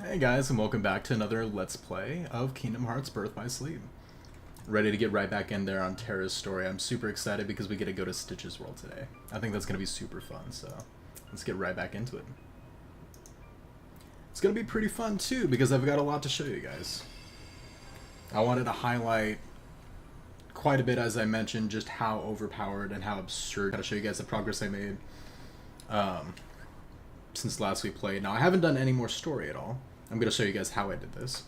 Hey guys, and welcome back to another Let's Play of Kingdom Hearts Birth by Sleep. Ready to get right back in there on Terra's story. I'm super excited because we get to go to Stitch's world today. I think that's going to be super fun, so let's get right back into it. It's going to be pretty fun too because I've got a lot to show you guys. I wanted to highlight quite a bit, as I mentioned, just how overpowered and how absurd. Got to show you guys the progress I made since last we played. Now, I haven't done any more story at all. I'm going to show you guys how I did this.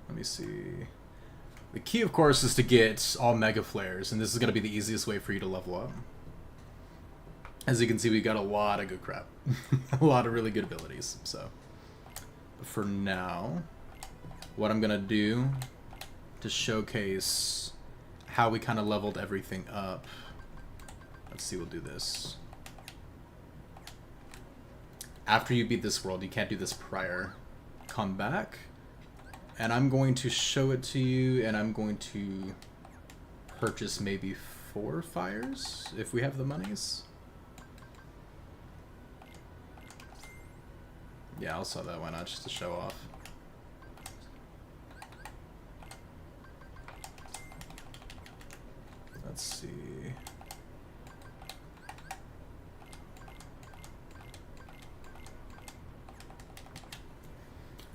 Let me see. The key, of course, is to get all Mega Flares, and this is going to be the easiest way for you to level up. As you can see, we got a lot of good crap. A lot of really good abilities. So, for now, what I'm going to do to showcase how we kind of leveled everything up. Let's see, we'll do this. After you beat this world, you can't do this prior. Come back, and I'm going to show it to you, and I'm going to purchase maybe 4 fires, if we have the monies. Yeah, I'll sell that, why not, just to show off. Let's see.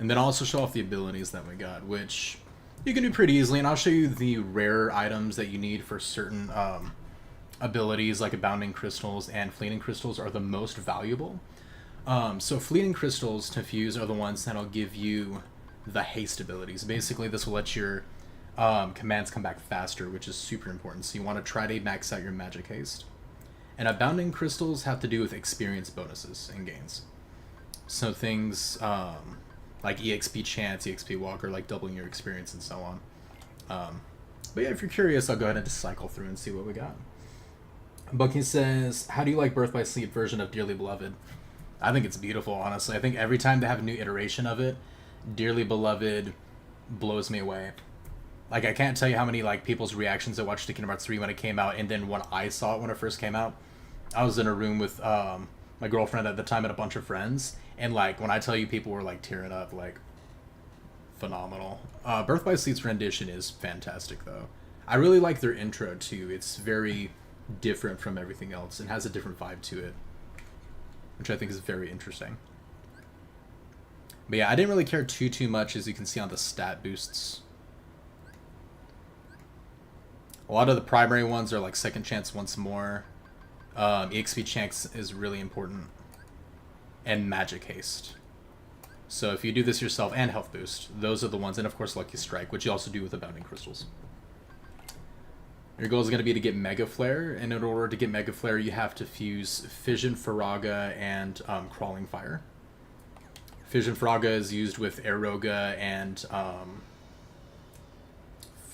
And then I'll also show off the abilities that we got, which you can do pretty easily. And I'll show you the rare items that you need for certain abilities, like Abounding Crystals and Fleeting Crystals are the most valuable. So Fleeting Crystals to fuse are the ones that'll give you the haste abilities. Basically, this will let your commands come back faster, which is super important. So you want to try to max out your magic haste. And Abounding Crystals have to do with experience bonuses and gains. So things like EXP Chance, EXP Walker, like doubling your experience and so on. But yeah, if you're curious, I'll go ahead and just cycle through and see what we got. Bucky says, how do you like Birth by Sleep version of Dearly Beloved? I think it's beautiful, honestly. I think every time they have a new iteration of it, Dearly Beloved blows me away. Like, I can't tell you how many like people's reactions I watched to Kingdom Hearts 3 when it came out, and then when I saw it when it first came out, I was in a room with my girlfriend at the time and a bunch of friends, and like when I tell you people were like tearing up, like phenomenal. Birth by Sleep's rendition is fantastic though. I really like their intro too. It's very different from everything else and has a different vibe to it, which I think is very interesting. But yeah, I didn't really care too much, as you can see on the stat boosts. A lot of the primary ones are like second chance once more. EXP Chance is really important. And magic haste. So if you do this yourself, and health boost, those are the ones. And of course Lucky Strike, which you also do with Abounding Crystals. Your goal is going to be to get Mega Flare, and in order to get Mega Flare you have to fuse Fission, Faraga, and Crawling Fire. Fission Faraga is used with Aeroga and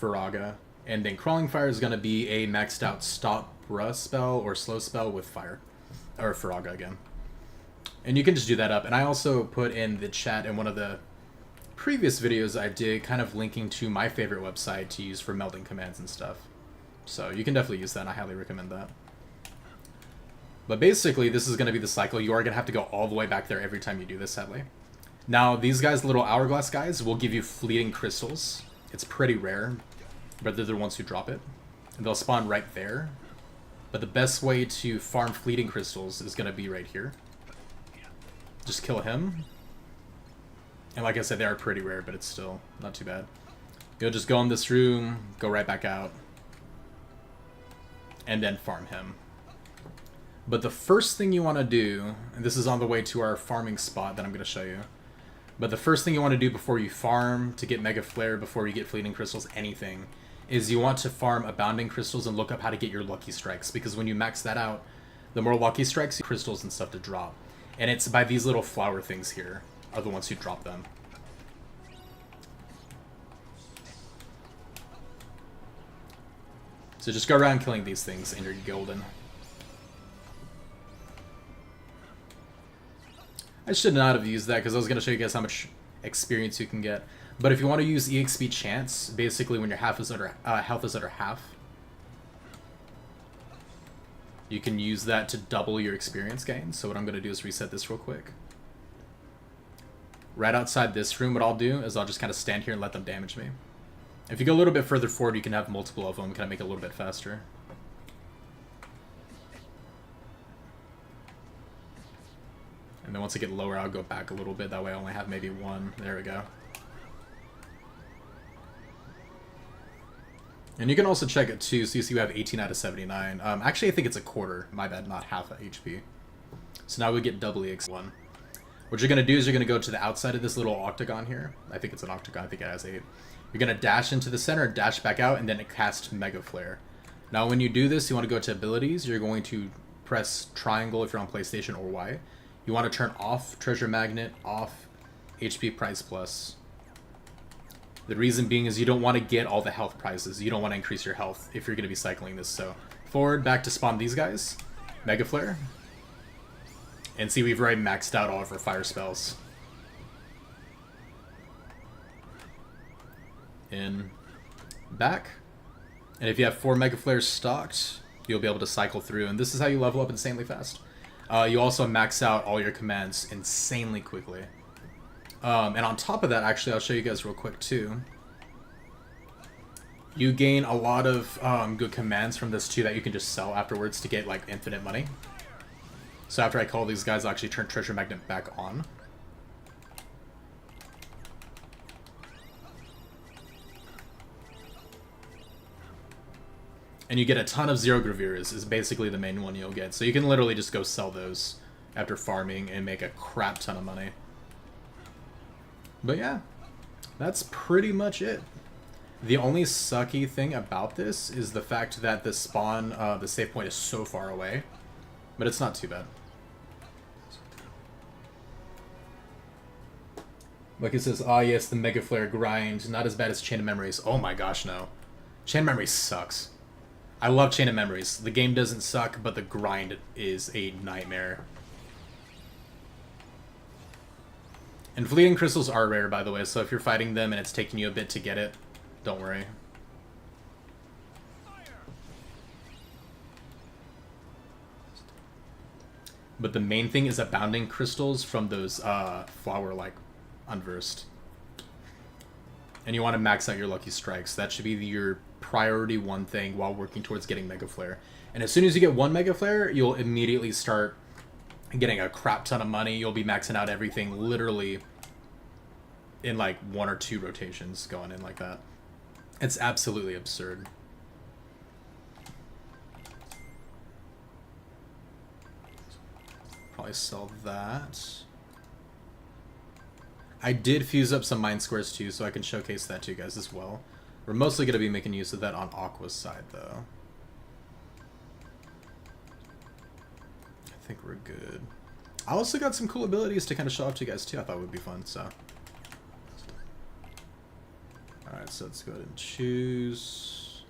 Faraga. And then Crawling Fire is going to be a maxed out Stop Bruh spell or slow spell with Fire. Or Faraga again. And you can just do that up. And I also put in the chat in one of the previous videos I did, kind of linking to my favorite website to use for melding commands and stuff. So you can definitely use that, and I highly recommend that. But basically, this is going to be the cycle. You are going to have to go all the way back there every time you do this, sadly. Now, these guys, the little hourglass guys, will give you Fleeting Crystals. It's pretty rare, but they're the ones who drop it. And they'll spawn right there. But the best way to farm Fleeting Crystals is going to be right here. Just kill him. And like I said, they are pretty rare, but it's still not too bad. You'll just go in this room, go right back out, and then farm him. But the first thing you want to do, and this is on the way to our farming spot that I'm going to show you, but the first thing you want to do before you farm to get Mega Flare, before you get Fleeting Crystals, anything, is you want to farm Abounding Crystals and look up how to get your Lucky Strikes, because when you max that out, the more Lucky Strikes, crystals and stuff to drop. And it's by these little flower things here are the ones who drop them. So just go around killing these things and you're golden. I should not have used that because I was going to show you guys how much experience you can get. But if you want to use EXP Chance, basically when your health is under half, you can use that to double your experience gain. So what I'm going to do is reset this real quick. right outside this room, what I'll do is I'll just kind of stand here and let them damage me. If you go a little bit further forward, you can have multiple of them, kind of make it a little bit faster. And then once I get lower, I'll go back a little bit. That way I only have maybe one. There we go. And you can also check it too, so you see we have 18 out of 79. Actually, I think it's a quarter. My bad, not half a HP. So now we get doubly X1. What you're going to do is you're going to go to the outside of this little octagon here. I think it's an octagon. I think it has 8. You're going to dash into the center, dash back out, and then cast Mega Flare. Now when you do this, you want to go to abilities. You're going to press triangle if you're on PlayStation or Y. You want to turn off Treasure Magnet, off HP Price Plus. The reason being is you don't want to get all the health prizes. You don't want to increase your health if you're going to be cycling this. So forward, back to spawn these guys. Mega Flare. And see, we've already maxed out all of our fire spells. In, back. And if you have 4 Mega Flares stocked, you'll be able to cycle through. And this is how you level up insanely fast. You also max out all your commands insanely quickly. And on top of that, actually, I'll show you guys real quick too. You gain a lot of good commands from this too that you can just sell afterwards to get like infinite money. So after I call these guys, I'll actually turn Treasure Magnet back on. And you get a ton of Zero Graveers is basically the main one you'll get. So you can literally just go sell those after farming and make a crap ton of money. But yeah, that's pretty much it. The only sucky thing about this is the fact that the spawn, the save point is so far away. But it's not too bad. Like it says, ah yes, the Mega Flare grind, not as bad as Chain of Memories. Oh my gosh, no. Chain of Memories sucks. I love Chain of Memories. The game doesn't suck, but the grind is a nightmare. And Fleeting Crystals are rare, by the way, so if you're fighting them and it's taking you a bit to get it, don't worry. But the main thing is Abounding Crystals from those flower-like unversed. And you want to max out your Lucky Strikes. That should be your priority one thing while working towards getting Mega Flare. And as soon as you get 1 Mega Flare, you'll immediately start getting a crap ton of money. You'll be maxing out everything literally in like 1 or 2 rotations going in like that. It's absolutely absurd. Probably sell that. I did fuse up some Mind Squares too, so I can showcase that to you guys as well. We're mostly going to be making use of that on Aqua's side though. I think we're good. I also got some cool abilities to kind of show off to you guys too. I thought would be fun, so. Alright, so let's go ahead and choose.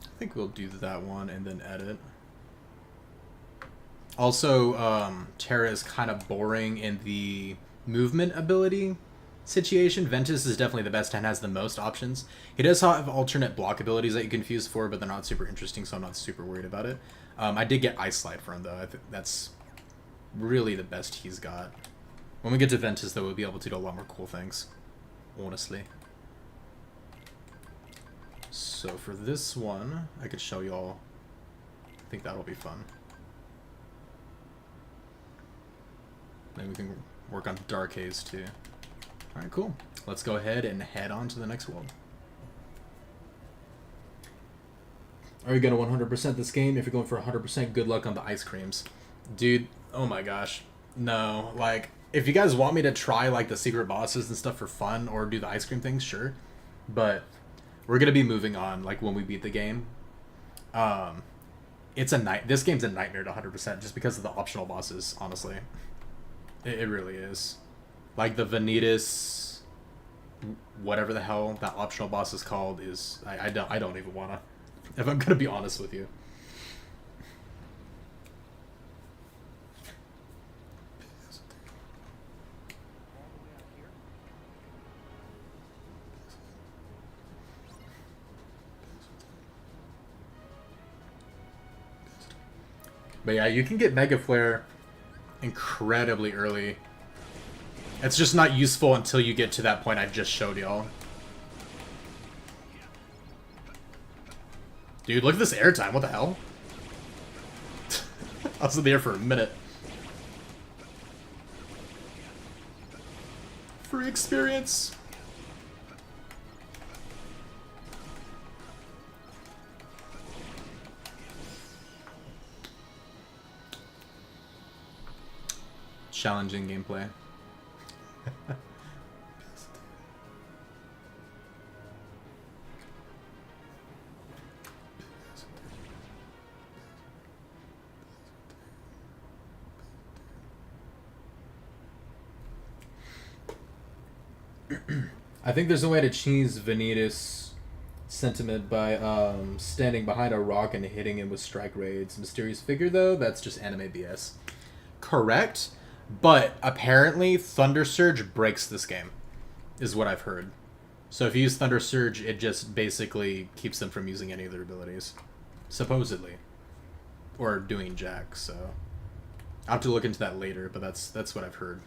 I think we'll do that one and then edit. Also, Terra is kind of boring in the movement ability situation. Ventus is definitely the best and has the most options. He does have alternate block abilities that you can fuse for, but they're not super interesting, so I'm not super worried about it. I did get Ice Slide for him, though. I think that's really the best he's got. When we get to Ventus, though, we'll be able to do a lot more cool things, honestly. So for this one, I could show y'all. I think that'll be fun. Then we can work on Dark Haze too. Alright, cool. Let's go ahead and head on to the next world. Are you going to 100% this game? If you're going for 100%, good luck on the ice creams. Dude, oh my gosh. No, like, if you guys want me to try like the secret bosses and stuff for fun or do the ice cream things, sure. But we're going to be moving on like when we beat the game. This game's a nightmare to 100% just because of the optional bosses, honestly. It really is. Like the Vanitas, whatever the hell that optional boss is called is, I don't even wanna, if I'm gonna be honest with you. But yeah, you can get Mega Flare incredibly early. It's just not useful until you get to that point I just showed y'all. Dude, look at this airtime. What the hell? I was in the air for a minute. Free experience. Challenging gameplay. I think there's a way to cheese Vanitas' sentiment by standing behind a rock and hitting him with strike raids. Mysterious figure, though, that's just anime BS. Correct, but apparently Thunder Surge breaks this game, is what I've heard. So if you use Thunder Surge, it just basically keeps them from using any of their abilities. Supposedly. Or doing jack, so... I'll have to look into that later, but that's what I've heard.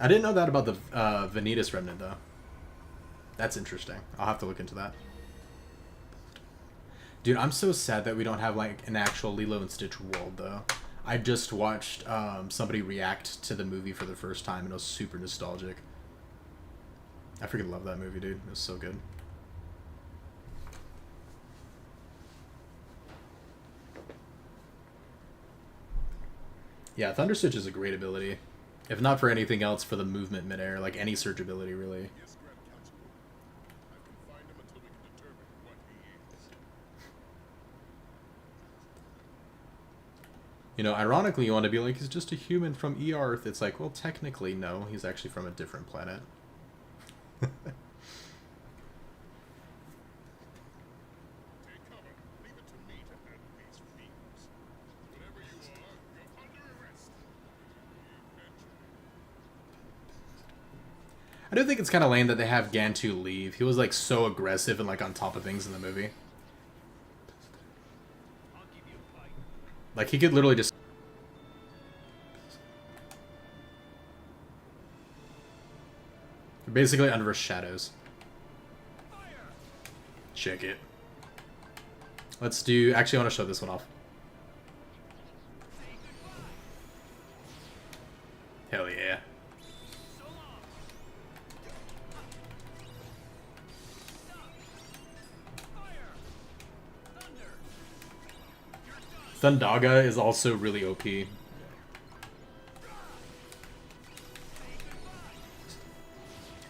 I didn't know that about the Vanitas Remnant, though. That's interesting. I'll have to look into that. Dude, I'm so sad that we don't have, like, an actual Lilo and Stitch world, though. I just watched somebody react to the movie for the first time, and it was super nostalgic. I freaking love that movie, dude. It was so good. Yeah, Thunder Stitch is a great ability. If not for anything else, for the movement midair, like any surge ability, really. You know, ironically, you want to be like, he's just a human from E-Arth. It's like, well, technically, no. He's actually from a different planet. I do think it's kind of lame that they have Gantu leave. He was, like, so aggressive and, like, on top of things in the movie. Like, he could literally just... They're basically under shadows. Check it. Let's do... Actually, I want to show this one off. Hell yeah. Thundaga is also really OP.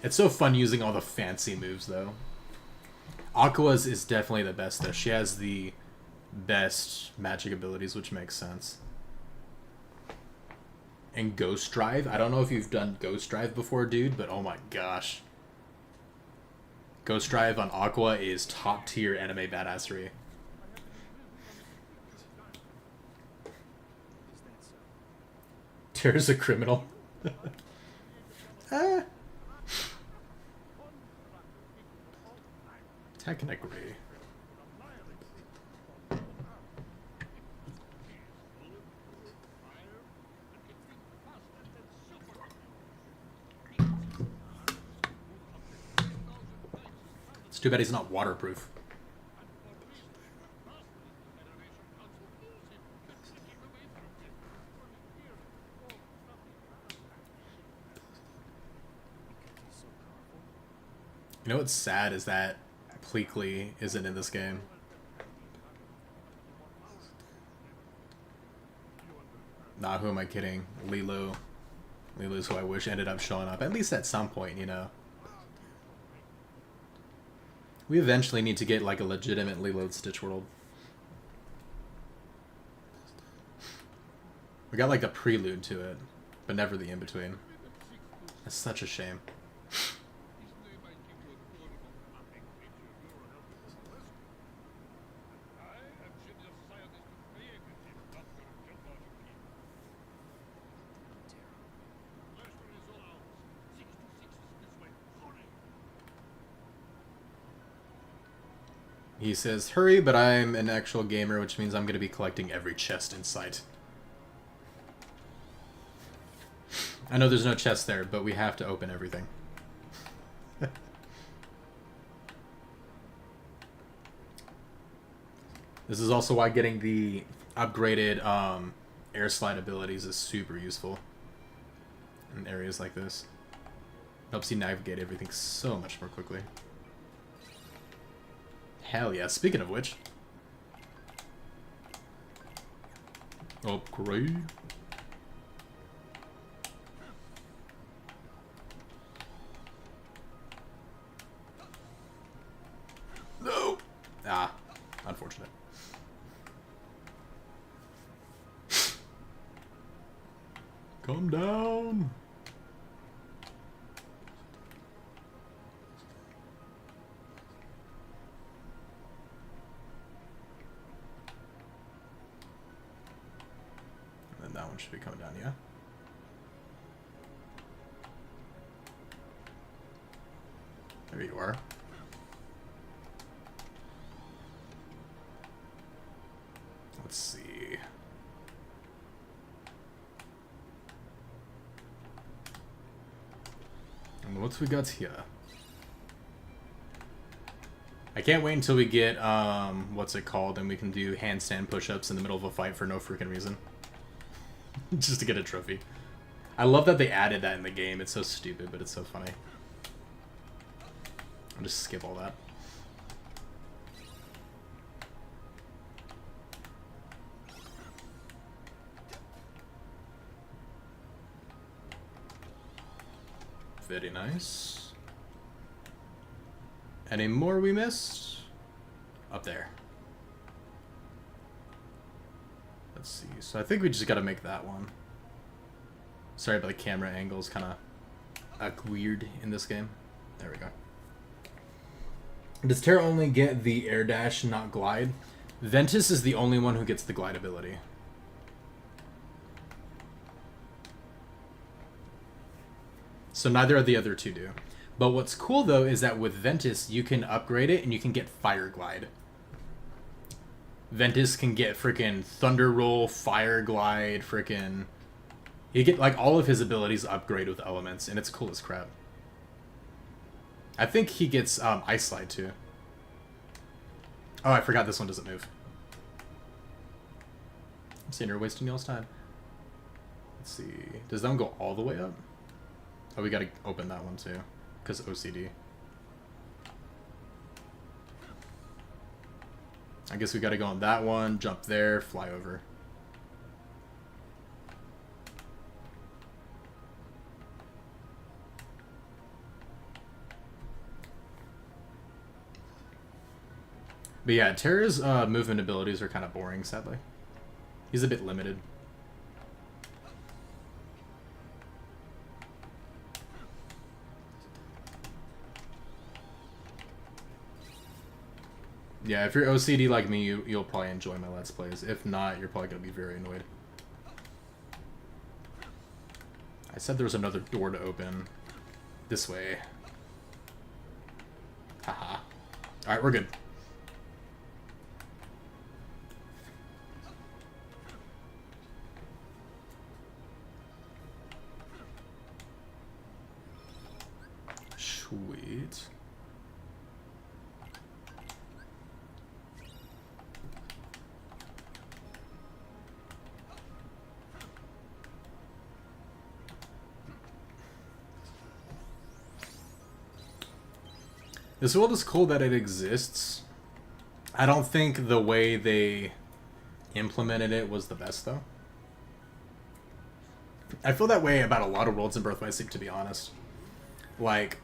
It's so fun using all the fancy moves, though. Aqua's is definitely the best, though. She has the best magic abilities, which makes sense. And Ghost Drive. I don't know if you've done Ghost Drive before, dude, but oh my gosh. Ghost Drive on Aqua is top tier anime badassery. Terra's a criminal. Technically. It's too bad he's not waterproof. You know what's sad is that Pleakley isn't in this game. Nah, who am I kidding? Lilo. Lilo's who I wish ended up showing up, at least at some point, you know. We eventually need to get, like, a legitimate Lilo and Stitch world. We got, like, the prelude to it, but never the in-between. That's such a shame. He says, hurry, but I'm an actual gamer, which means I'm going to be collecting every chest in sight. I know there's no chest there, but we have to open everything. This is also why getting the upgraded air slide abilities is super useful in areas like this. Helps you navigate everything so much more quickly. Hell yeah. Speaking of which. Upgrade. No! Ah, unfortunate. Calm down. And then that one should be coming down, yeah? There you are. Let's see. And what we got here? I can't wait until we get, what's it called, and we can do handstand push-ups in the middle of a fight for no freaking reason. Just to get a trophy. I love that they added that in the game. It's so stupid, but it's so funny. I'll just skip all that. Very nice. Any more we missed? Up there. Let's see. So I think we just gotta make that one. Sorry about the camera angles, kind of weird in this game. There we go. Does Terra only get the air dash, not glide? Ventus is the only one who gets the glide ability. So neither of the other two do. But what's cool though is that with Ventus you can upgrade it and you can get Fire Glide. Ventus can get freaking Thunder Roll, Fire Glide, freaking... You get like all of his abilities upgrade with elements and it's cool as crap. I think he gets Ice Slide too. Oh, I forgot this one doesn't move. I'm sitting here wasting y'all's time. Let's see. Does that one go all the way up? Oh, we gotta open that one too, because OCD. I guess we gotta go on that one, jump there, fly over. But yeah, Terra's movement abilities are kind of boring, sadly. He's a bit limited. Yeah, if you're OCD like me, you'll probably enjoy my Let's Plays. If not, you're probably going to be very annoyed. I said there was another door to open. This way. Haha. Alright, we're good. Sweet. This world is cool that it exists. I don't think the way they implemented it was the best, though. I feel that way about a lot of worlds in Birth by Sleep, to be honest. Like,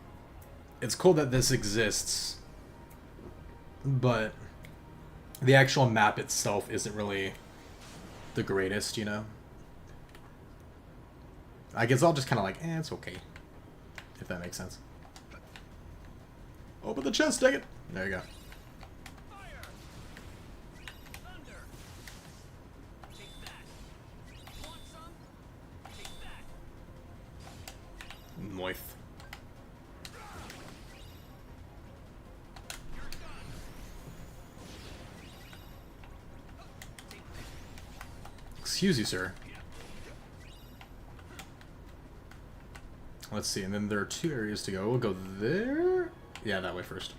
it's cool that this exists, but the actual map itself isn't really the greatest, you know? Like, it's all just kind of like, it's okay. If that makes sense. Open the chest, take it! There you go. Moith. Excuse you, sir. Let's see, and then there are 2 areas to go. We'll go there. Yeah, that way first.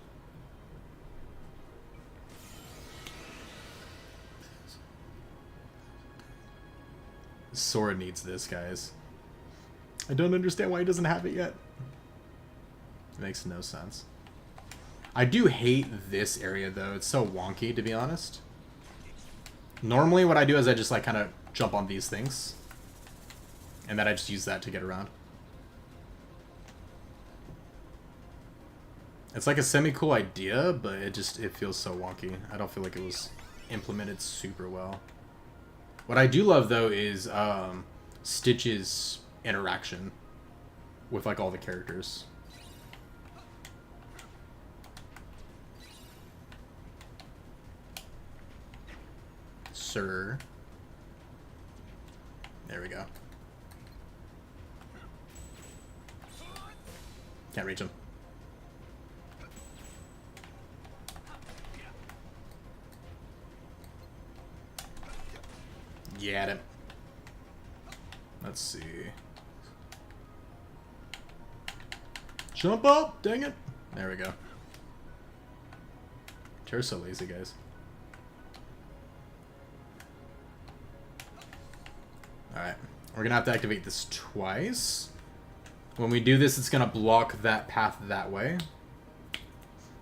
Sora needs this, guys. I don't understand why he doesn't have it yet. It makes no sense. I do hate this area, though. It's so wonky, to be honest. Normally, what I do is I just, like, kind of jump on these things. And then I just use that to get around. It's like a semi-cool idea, but it feels so wonky. I don't feel like it was implemented super well. What I do love, though, is Stitch's interaction with, like, all the characters. Sir. There we go. Can't reach him. Get him. Let's see. Jump up! Dang it! There we go. Terra's so lazy, guys. Alright. We're gonna have to activate this twice. When we do this, it's gonna block that path that way.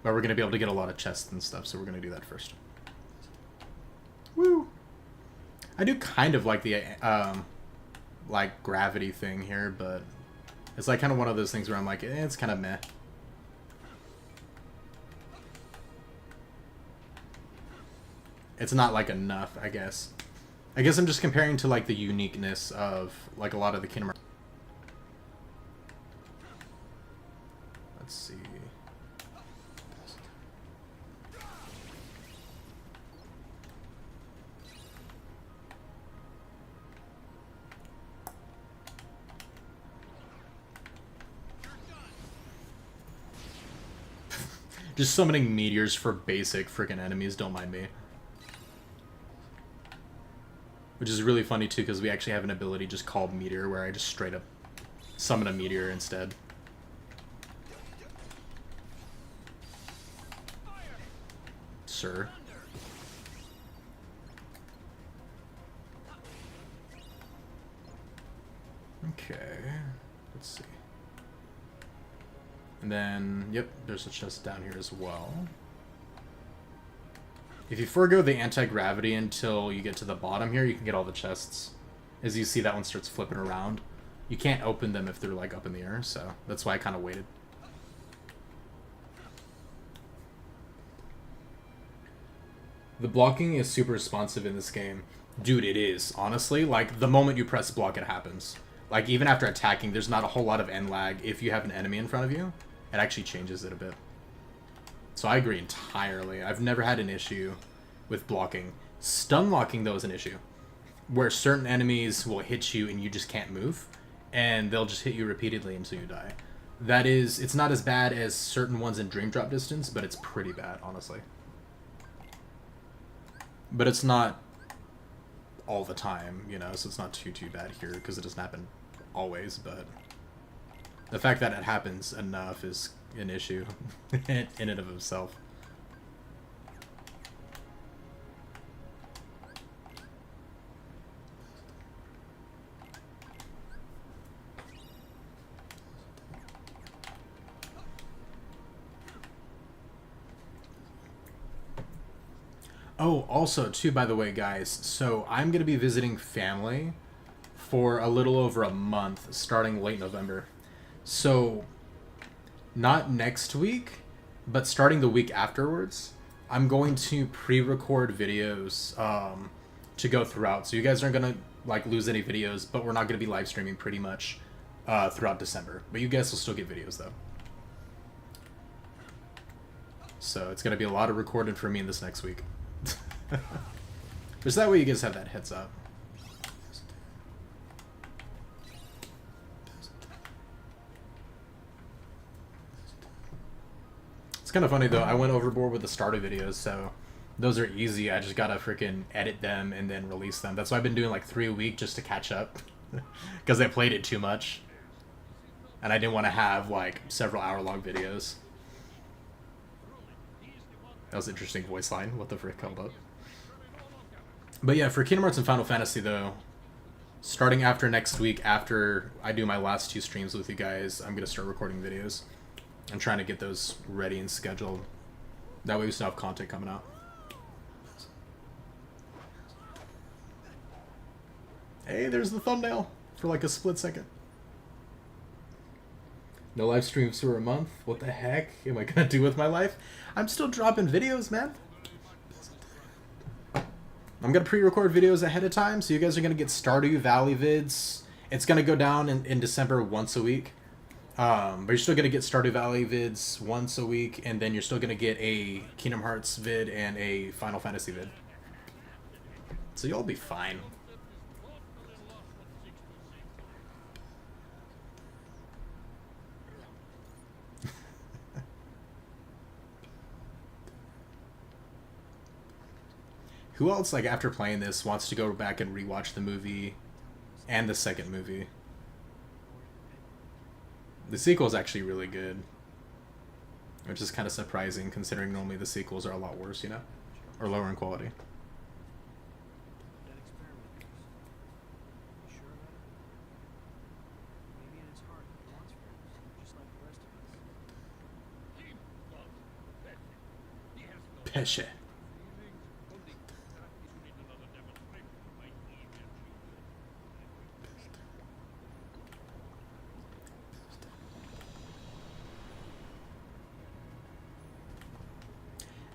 But we're gonna be able to get a lot of chests and stuff, so we're gonna do that first. Woo! I do kind of like the, like, gravity thing here, but it's, like, kind of one of those things where I'm like, it's kind of meh. It's not, like, enough, I guess. I guess I'm just comparing to, like, the uniqueness of, like, a lot of the Kingdom Hearts. Let's see. Just summoning meteors for basic freaking enemies, don't mind me. Which is really funny too, because we actually have an ability just called Meteor, where I just straight up summon a meteor instead. Sir. Okay, let's see. And then, yep, there's a chest down here as well. If you forego the anti-gravity until you get to the bottom here, you can get all the chests. As you see, that one starts flipping around. You can't open them if they're, like, up in the air, so that's why I kind of waited. The blocking is super responsive in this game. Dude, it is, honestly. Like, the moment you press block, it happens. Like, even after attacking, there's not a whole lot of end lag if you have an enemy in front of you. It actually changes it a bit. So I agree entirely. I've never had an issue with blocking. Stun locking, though, is an issue. Where certain enemies will hit you and you just can't move. And they'll just hit you repeatedly until you die. That is, it's not as bad as certain ones in Dream Drop distance, but it's pretty bad, honestly. But it's not all the time, you know, so it's not too bad here, because it doesn't happen always, but the fact that it happens enough is an issue in and of itself. Oh, also, too, by the way, guys, so I'm going to be visiting family for a little over a month, starting late November. So, not next week, but starting the week afterwards, I'm going to pre-record videos to go throughout. So you guys aren't going to, like, lose any videos, but we're not going to be live streaming pretty much throughout December. But you guys will still get videos, though. So it's going to be a lot of recording for me in this next week. Just that way you guys have that heads up. It's kind of funny though, I went overboard with the starter videos, so Those are easy. I just gotta freaking edit them and then release them. That's why I've been doing like 3 a week just to catch up. Because I played it too much. And I didn't want to have like several hour-long videos. That was an interesting voice line. What the frick held up? But yeah, for Kingdom Hearts and Final Fantasy though, starting after next week, after I do my last 2 streams with you guys, I'm gonna start recording videos. I'm trying to get those ready and scheduled. That way we still have content coming out. Hey, there's the thumbnail for like a split second. No live streams for a month? What the heck am I gonna do with my life? I'm still dropping videos, man. I'm gonna pre-record videos ahead of time, so you guys are gonna get Stardew Valley vids. It's gonna go down in December once a week. But you're still gonna get Stardew Valley vids once a week, and then you're still gonna get a Kingdom Hearts vid and a Final Fantasy vid. So you'll be fine. Who else, like, after playing this, wants to go back and rewatch the movie and the second movie? The sequel is actually really good, which is kind of surprising considering normally the sequels are a lot worse, you know? Or lower in quality. Pesce.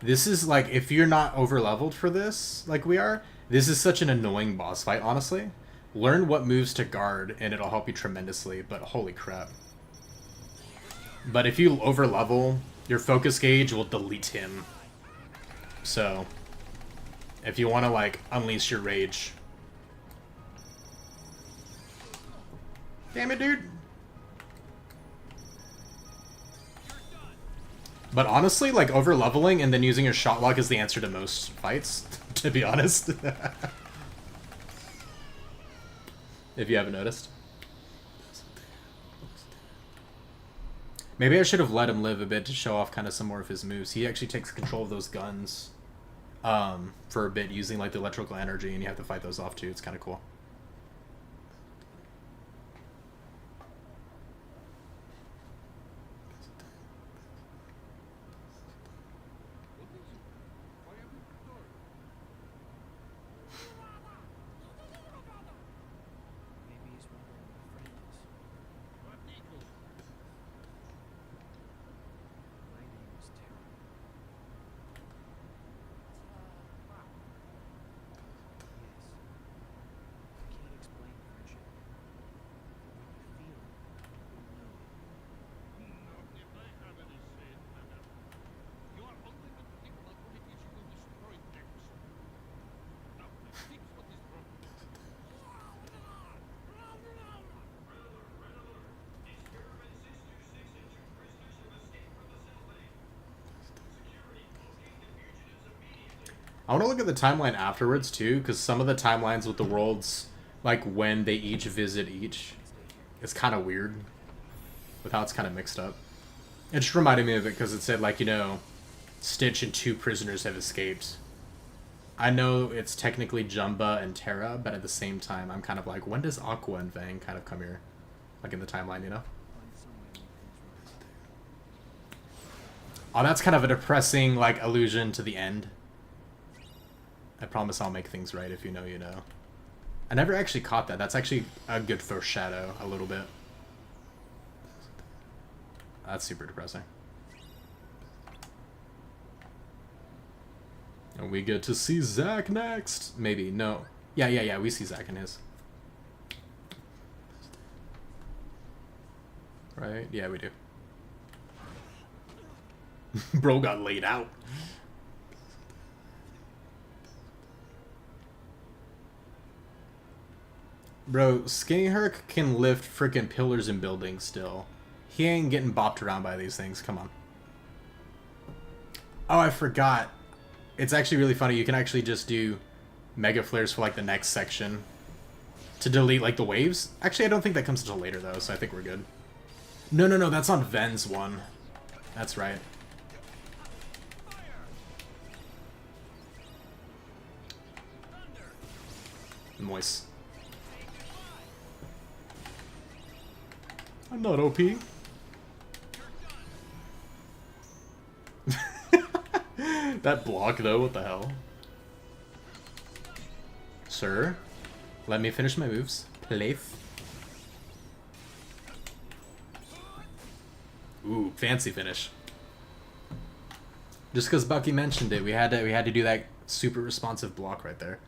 This is like, if you're not over leveled for this, like we are, this is such an annoying boss fight, honestly. Learn what moves to guard and it'll help you tremendously, but holy crap. But if you over level, your focus gauge will delete him. So, if you want to like unleash your rage. Damn it, dude. But honestly, like, over-leveling and then using your shot lock is the answer to most fights, to be honest. If you haven't noticed. Maybe I should have let him live a bit to show off kind of some more of his moves. He actually takes control of those guns for a bit using, like, the electrical energy, and you have to fight those off, too. It's kind of cool. I want to look at the timeline afterwards, too, because some of the timelines with the worlds, like, when they each visit each, it's kind of weird with how it's kind of mixed up. It just reminded me of it because it said, like, you know, Stitch and 2 prisoners have escaped. I know it's technically Jumba and Terra, but at the same time, I'm kind of like, when does Aqua and Vang kind of come here? Like, in the timeline, you know? Oh, that's kind of a depressing, like, allusion to the end. I promise I'll make things right. If you know, you know. I never actually caught that. That's actually a good foreshadow, a little bit. That's super depressing. And we get to see Zack next. Maybe. No. Yeah. We see Zack in his. Right? Yeah, we do. Bro got laid out. Bro, Skinny Herc can lift freaking pillars and buildings still. He ain't getting bopped around by these things. Come on. Oh, I forgot. It's actually really funny. You can actually just do mega flares for like the next section to delete like the waves. Actually, I don't think that comes until later though, so I think we're good. No, no, no, that's on Ven's one. That's right. Moist. I'm not OP. That block though, what the hell? Sir, let me finish my moves, please. Ooh, fancy finish. Just because Bucky mentioned it, we had to do that super responsive block right there.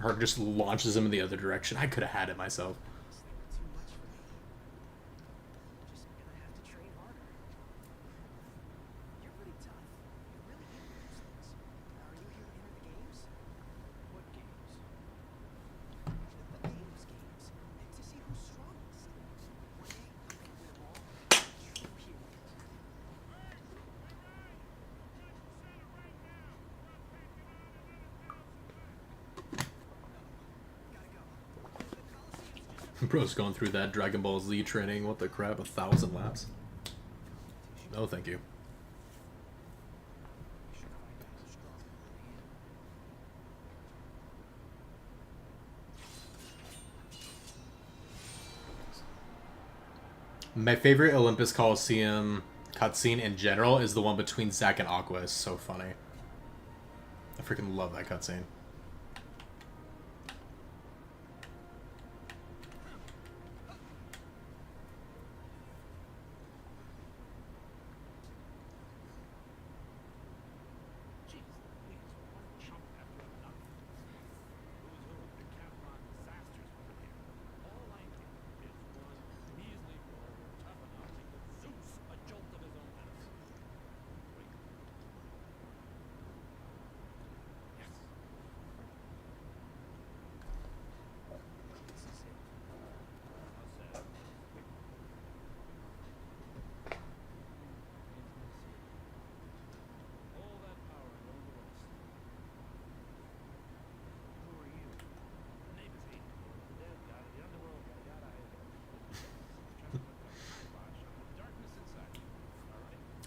Or just launches him in the other direction. I could have had it myself. Bro's going through that Dragon Ball Z training. What the crap? 1,000 laps? No, thank you. My favorite Olympus Coliseum cutscene in general is the one between Zack and Aqua. It's so funny. I freaking love that cutscene.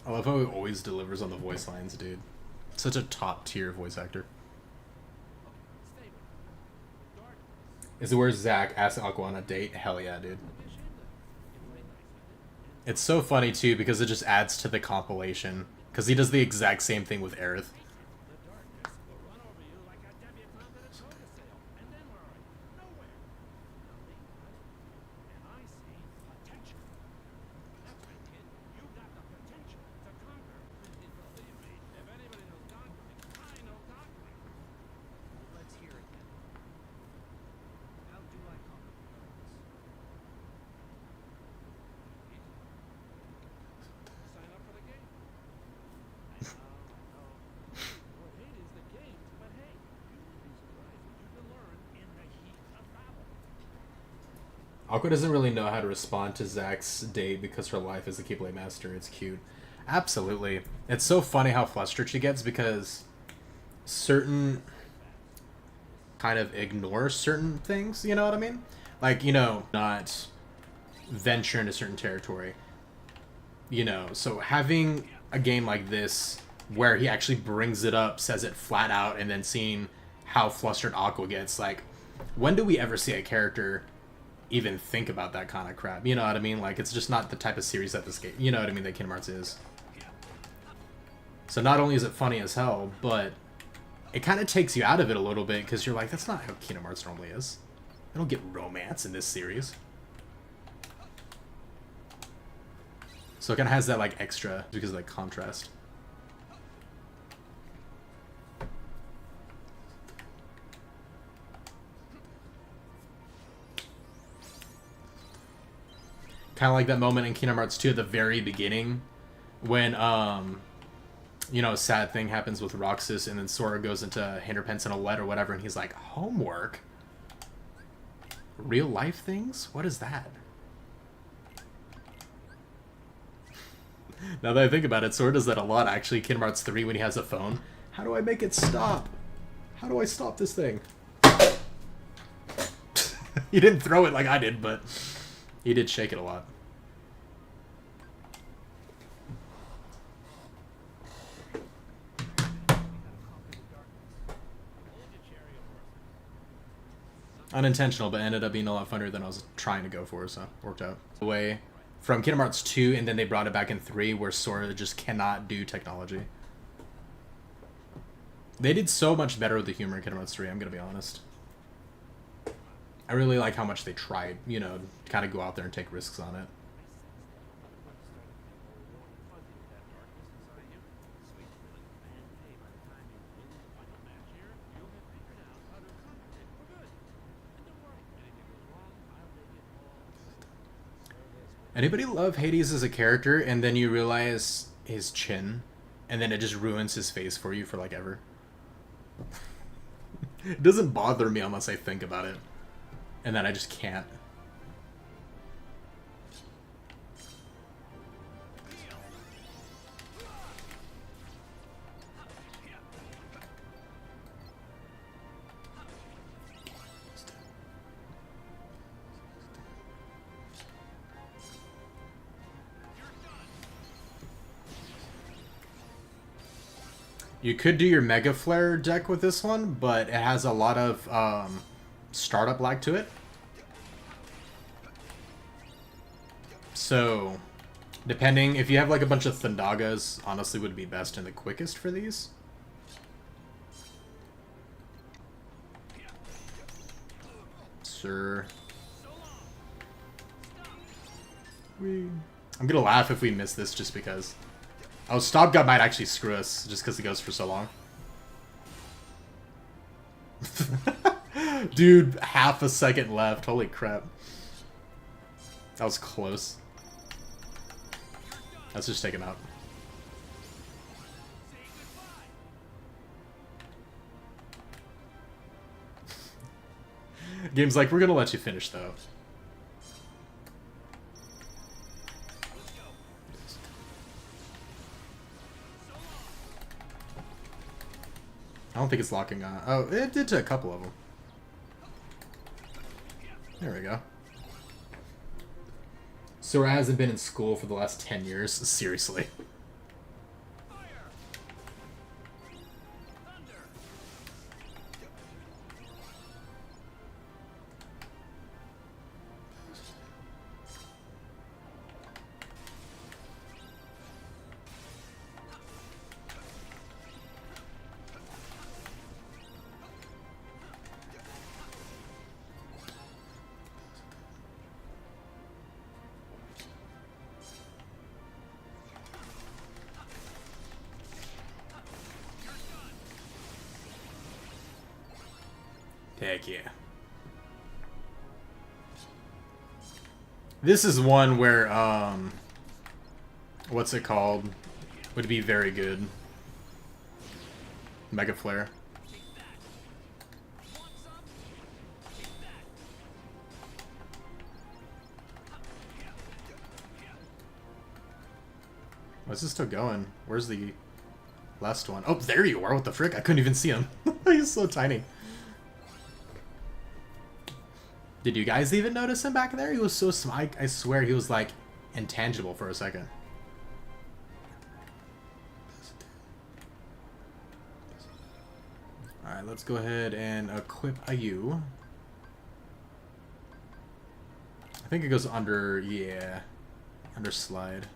I love how he always delivers on the voice lines, dude. Such a top tier voice actor. Is it where Zack asks Aqua on a date? Hell yeah, dude. It's so funny too because it just adds to the compilation. Because he does the exact same thing with Aerith. Aqua doesn't really know how to respond to Zack's date because her life is a Keyblade Master. It's cute. Absolutely. It's so funny how flustered she gets because certain kind of ignore certain things, you know what I mean? Like, you know, not venture into certain territory. You know, so having a game like this where he actually brings it up, says it flat out, and then seeing how flustered Aqua gets, like, when do we ever see a character even think about that kind of crap? You know what I mean? Like, it's just not the type of series that this game, you know what I mean, that Kingdom Hearts is. So not only is it funny as hell, but it kind of takes you out of it a little bit because you're like, that's not how Kingdom Hearts normally is. I don't get romance in this series. So it kind of has that, like, extra because of, like, contrast. Kind of like that moment in Kingdom Hearts 2 at the very beginning when, you know, a sad thing happens with Roxas and then Sora goes into Hinderpence and a letter or whatever and he's like, homework? real life things? What is that? Now that I think about it, Sora does that a lot, actually. Kingdom Hearts 3 when he has a phone. How do I make it stop? How do I stop this thing? He didn't throw it like I did, but he did shake it a lot. Unintentional, but ended up being a lot funnier than I was trying to go for, so worked out. Away from Kingdom Hearts 2, and then they brought it back in 3, where Sora just cannot do technology. They did so much better with the humor in Kingdom Hearts 3, I'm gonna be honest. I really like how much they tried, you know, kind of go out there and take risks on it. Anybody love Hades as a character, and then you realize his chin, and then it just ruins his face for you for like ever? It doesn't bother me unless I think about it, and then I just can't. You could do your Mega Flare deck with this one, but it has a lot of startup lag to it. So, depending, if you have like a bunch of Thundagas, honestly would be best and the quickest for these. Sir. I'm gonna laugh if we miss this just because. Oh, Stop God might actually screw us just because it goes for so long. Dude, half a second left. Holy crap. That was close. Let's just take him out. Game's like, we're gonna let you finish though. I don't think it's locking on. Oh, it did to a couple of them. There we go. Sora hasn't been in school for the last 10 years. Seriously. Heck yeah. This is one where, what's it called? Would be very good. Mega Flare. Why is this still going? Where's the last one? Oh, there you are. What the frick? I couldn't even see him. He's so tiny. Did you guys even notice him back there? He was so small. I swear he was like intangible for a second. Alright, let's go ahead and equip Ayu. I think it goes under, yeah, under slide.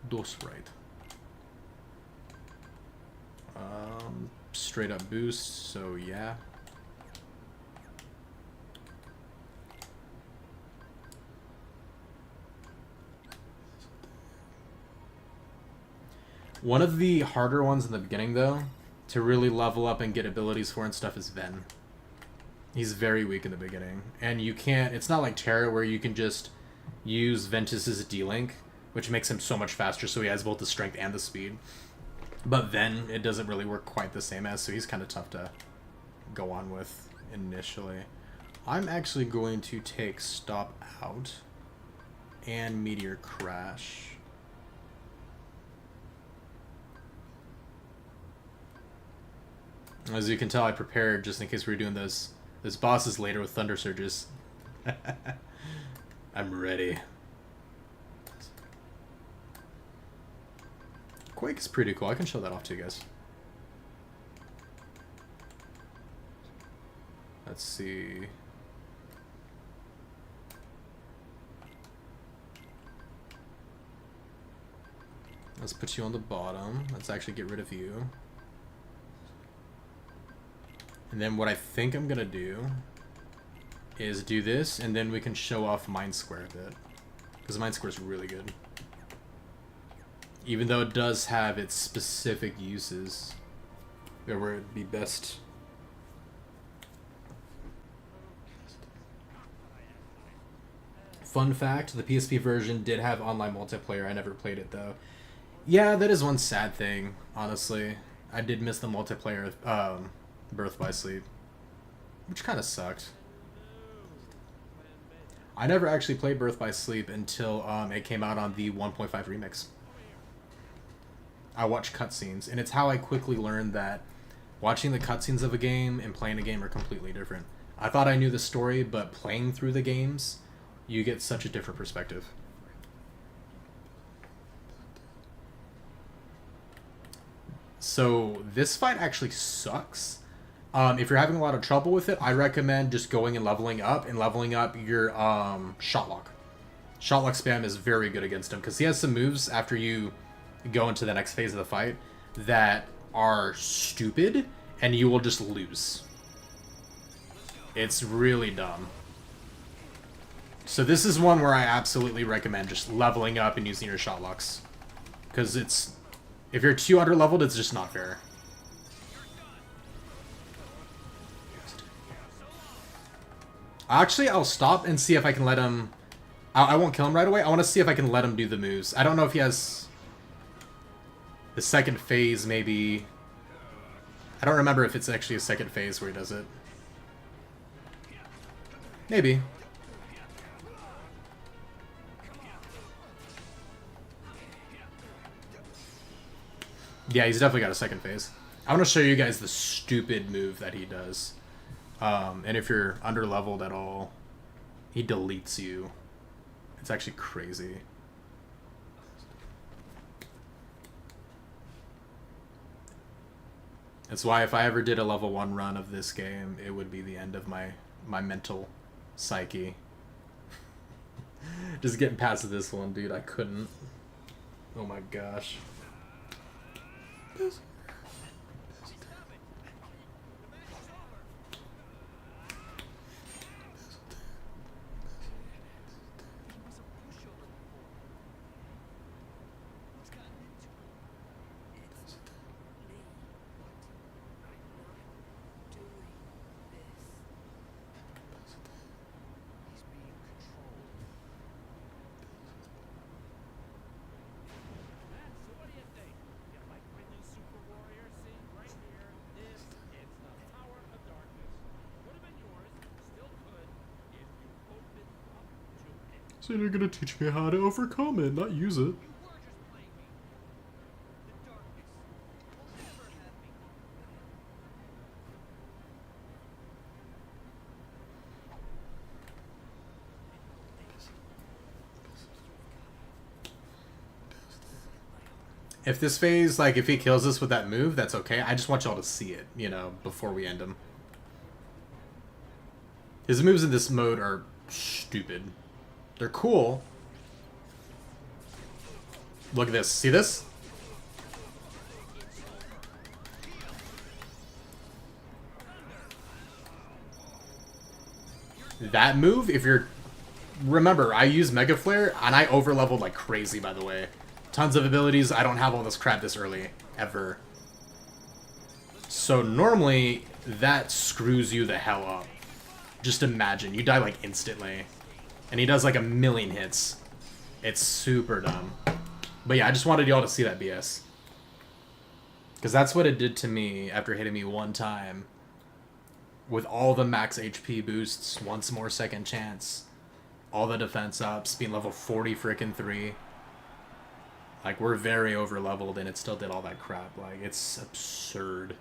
Dos right. Straight up boost, so yeah. One of the harder ones in the beginning, though, to really level up and get abilities for and stuff is Ven. He's very weak in the beginning. And you can't... It's not like Terra where you can just use Ventus's D-Link, which makes him so much faster, so he has both the strength and the speed. But Ven, it doesn't really work quite the same as, so he's kind of tough to go on with initially. I'm actually going to take Stop out and Meteor Crash. As you can tell, I prepared just in case we were doing those bosses later with Thunder Surges. I'm ready. Quake is pretty cool. I can show that off to you guys. Let's see. Let's put you on the bottom. Let's actually get rid of you. And then what I think I'm gonna do is do this, and then we can show off Mind Square a bit. Because Mind Square is really good. Even though it does have its specific uses where it'd be best. Fun fact, the PSP version did have online multiplayer. I never played it though. Yeah, that is one sad thing, honestly. I did miss the multiplayer Birth by Sleep, which kind of sucked. I never actually played Birth by Sleep until it came out on the 1.5 remix. I watched cutscenes, and it's how I quickly learned that watching the cutscenes of a game and playing a game are completely different. I thought I knew the story, but playing through the games, you get such a different perspective. So this fight actually sucks. If you're having a lot of trouble with it, I recommend just going and leveling up your Shotlock. Shotlock spam is very good against him because he has some moves after you go into the next phase of the fight that are stupid and you will just lose. It's really dumb. So this is one where I absolutely recommend just leveling up and using your Shotlocks. Because if you're too under-leveled, it's just not fair. Actually, I'll stop and see if I can let him... I won't kill him right away. I want to see if I can let him do the moves. I don't know if he has... the second phase, maybe... I don't remember if it's actually a second phase where he does it. Maybe. Yeah, he's definitely got a second phase. I want to show you guys the stupid move that he does. And if you're under-leveled at all, he deletes you. It's actually crazy. That's why if I ever did a level 1 run of this game, it would be the end of my mental psyche. Just getting past this one, dude, I couldn't. Oh my gosh. So you're gonna teach me how to overcome it, not use it. If this phase, like, if he kills us with that move, that's okay. I just want y'all to see it, you know, before we end him. His moves in this mode are stupid. They're cool. Look at this. See this? That move, if you're... Remember, I use Mega Flare, and I overleveled like crazy, by the way. Tons of abilities. I don't have all this crap this early. Ever. So normally, that screws you the hell up. Just imagine. You die like instantly. And he does like 1,000,000 hits. It's super dumb. But yeah, I just wanted y'all to see that BS. Because that's what it did to me after hitting me one time. with all the max HP boosts, once more second chance, all the defense up, speed level 40 frickin' 3. Like, we're very over leveled and it still did all that crap. Like, it's absurd.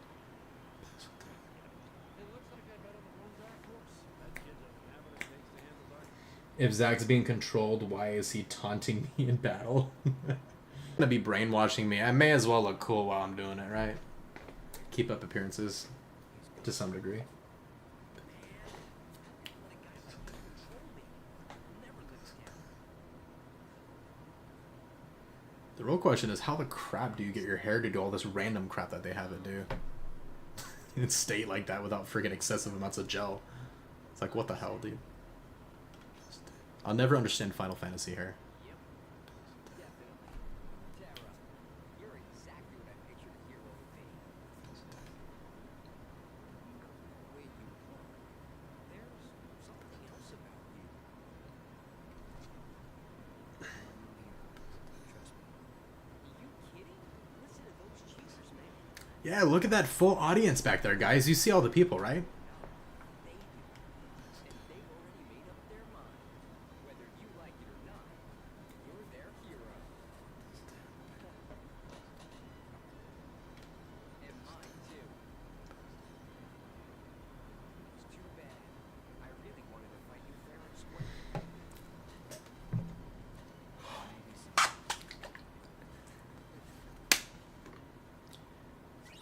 If Zach's being controlled, why is he taunting me in battle? Gonna be brainwashing me. I may as well look cool while I'm doing it, right? Keep up appearances to some degree. The real question is, how the crap do you get your hair to do all this random crap that they have it do? In state like that without freaking excessive amounts of gel. It's like, what the hell, dude? I'll never understand Final Fantasy hair. Yeah, look at that full audience back there, guys. You see all the people, right?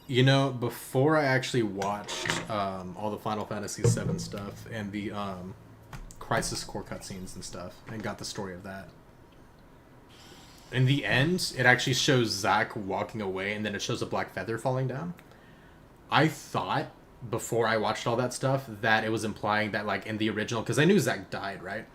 You know, before I actually watched all the Final Fantasy VII stuff and the Crisis Core cutscenes and stuff, and got the story of that, in the end, it actually shows Zack walking away, and then it shows a black feather falling down. I thought, before I watched all that stuff, that it was implying that, like, in the original, because I knew Zack died, right?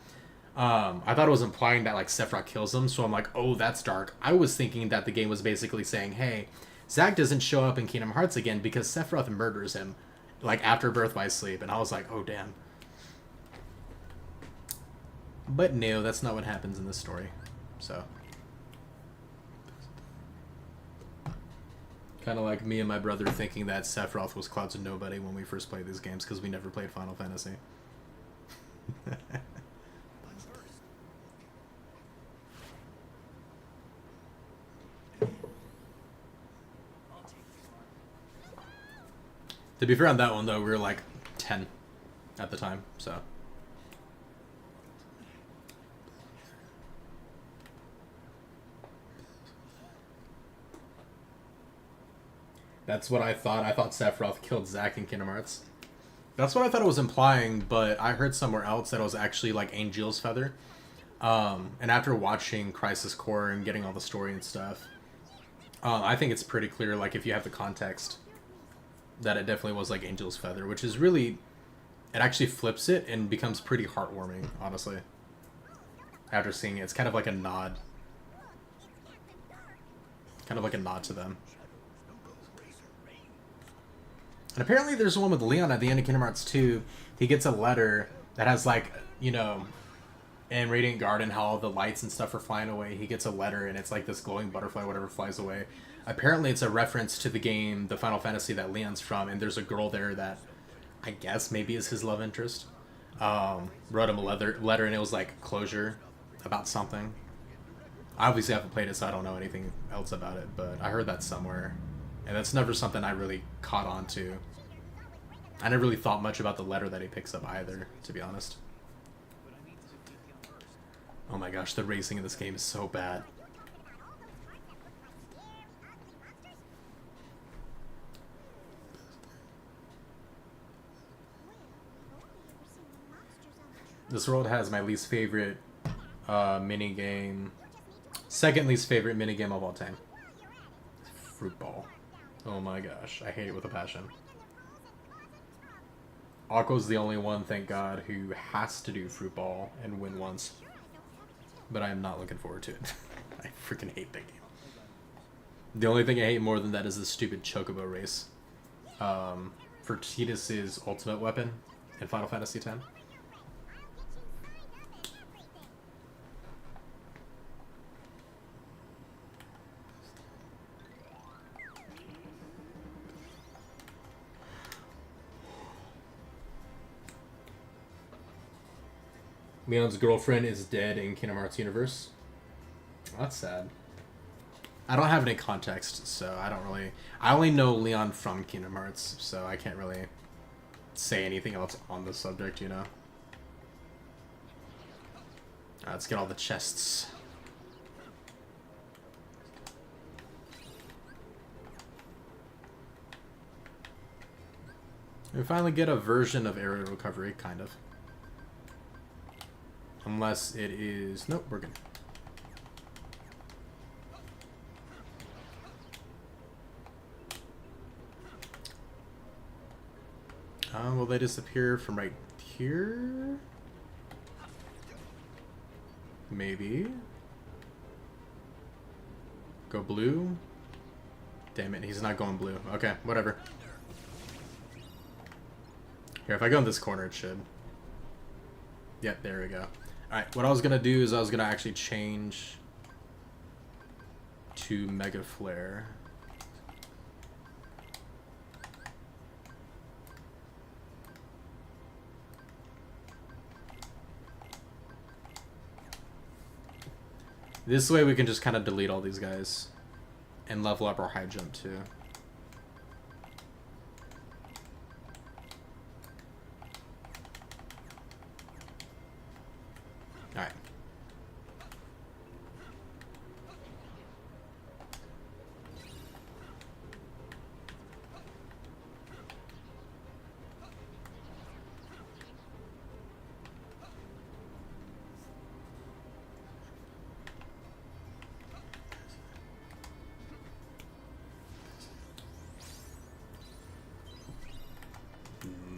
I thought it was implying that, like, Sephiroth kills him, so I'm like, oh, that's dark. I was thinking that the game was basically saying, hey, Zack doesn't show up in Kingdom Hearts again because Sephiroth murders him, like, after Birth by Sleep, and I was like, oh, damn. But no, that's not what happens in this story, so. Kind of like me and my brother thinking that Sephiroth was Cloud's nobody when we first played these games because we never played Final Fantasy. To be fair on that one, though, we were like 10 at the time, so. That's what I thought. I thought Sephiroth killed Zack in Kingdom Hearts. That's what I thought it was implying, but I heard somewhere else that it was actually like Angel's Feather. And after watching Crisis Core and getting all the story and stuff, I think it's pretty clear, like, if you have the context, that it definitely was like Angel's Feather, which is really, it actually flips it and becomes pretty heartwarming, honestly. After seeing it, it's kind of like a nod. Kind of like a nod to them. And apparently there's one with Leon at the end of Kingdom Hearts 2. He gets a letter that has, like, you know, in Radiant Garden, how all the lights and stuff are flying away. He gets a letter and it's like this glowing butterfly, whatever, flies away. Apparently it's a reference to the game, the Final Fantasy that Leon's from, and there's a girl there that I guess maybe is his love interest. Wrote him a letter and it was like closure about something. I obviously haven't played it, so I don't know anything else about it, but I heard that somewhere. And that's never something I really caught on to. I never really thought much about the letter that he picks up either, to be honest. Oh my gosh, the racing in this game is so bad. This world has my least favorite minigame. Second least favorite minigame of all time. Fruit Ball. Oh my gosh, I hate it with a passion. Aqua's the only one, thank God, who has to do Fruit Ball and win once. But I am not looking forward to it. I freaking hate that game. The only thing I hate more than that is the stupid Chocobo race. For Tidus's ultimate weapon in Final Fantasy X. Leon's girlfriend is dead in Kingdom Hearts universe. That's sad. I don't have any context, so I don't really... I only know Leon from Kingdom Hearts, so I can't really say anything else on the subject, you know? Alright, let's get all the chests. We finally get a version of area recovery, kind of. Unless it is... Nope, we're good. Will they disappear from right here? Maybe. Go blue? Damn it, he's not going blue. Okay, whatever. Here, if I go in this corner, it should. Yep, there we go. Alright, what I was gonna do is I was gonna actually change to Mega Flare. This way we can just kind of delete all these guys and level up our high jump too. Alright.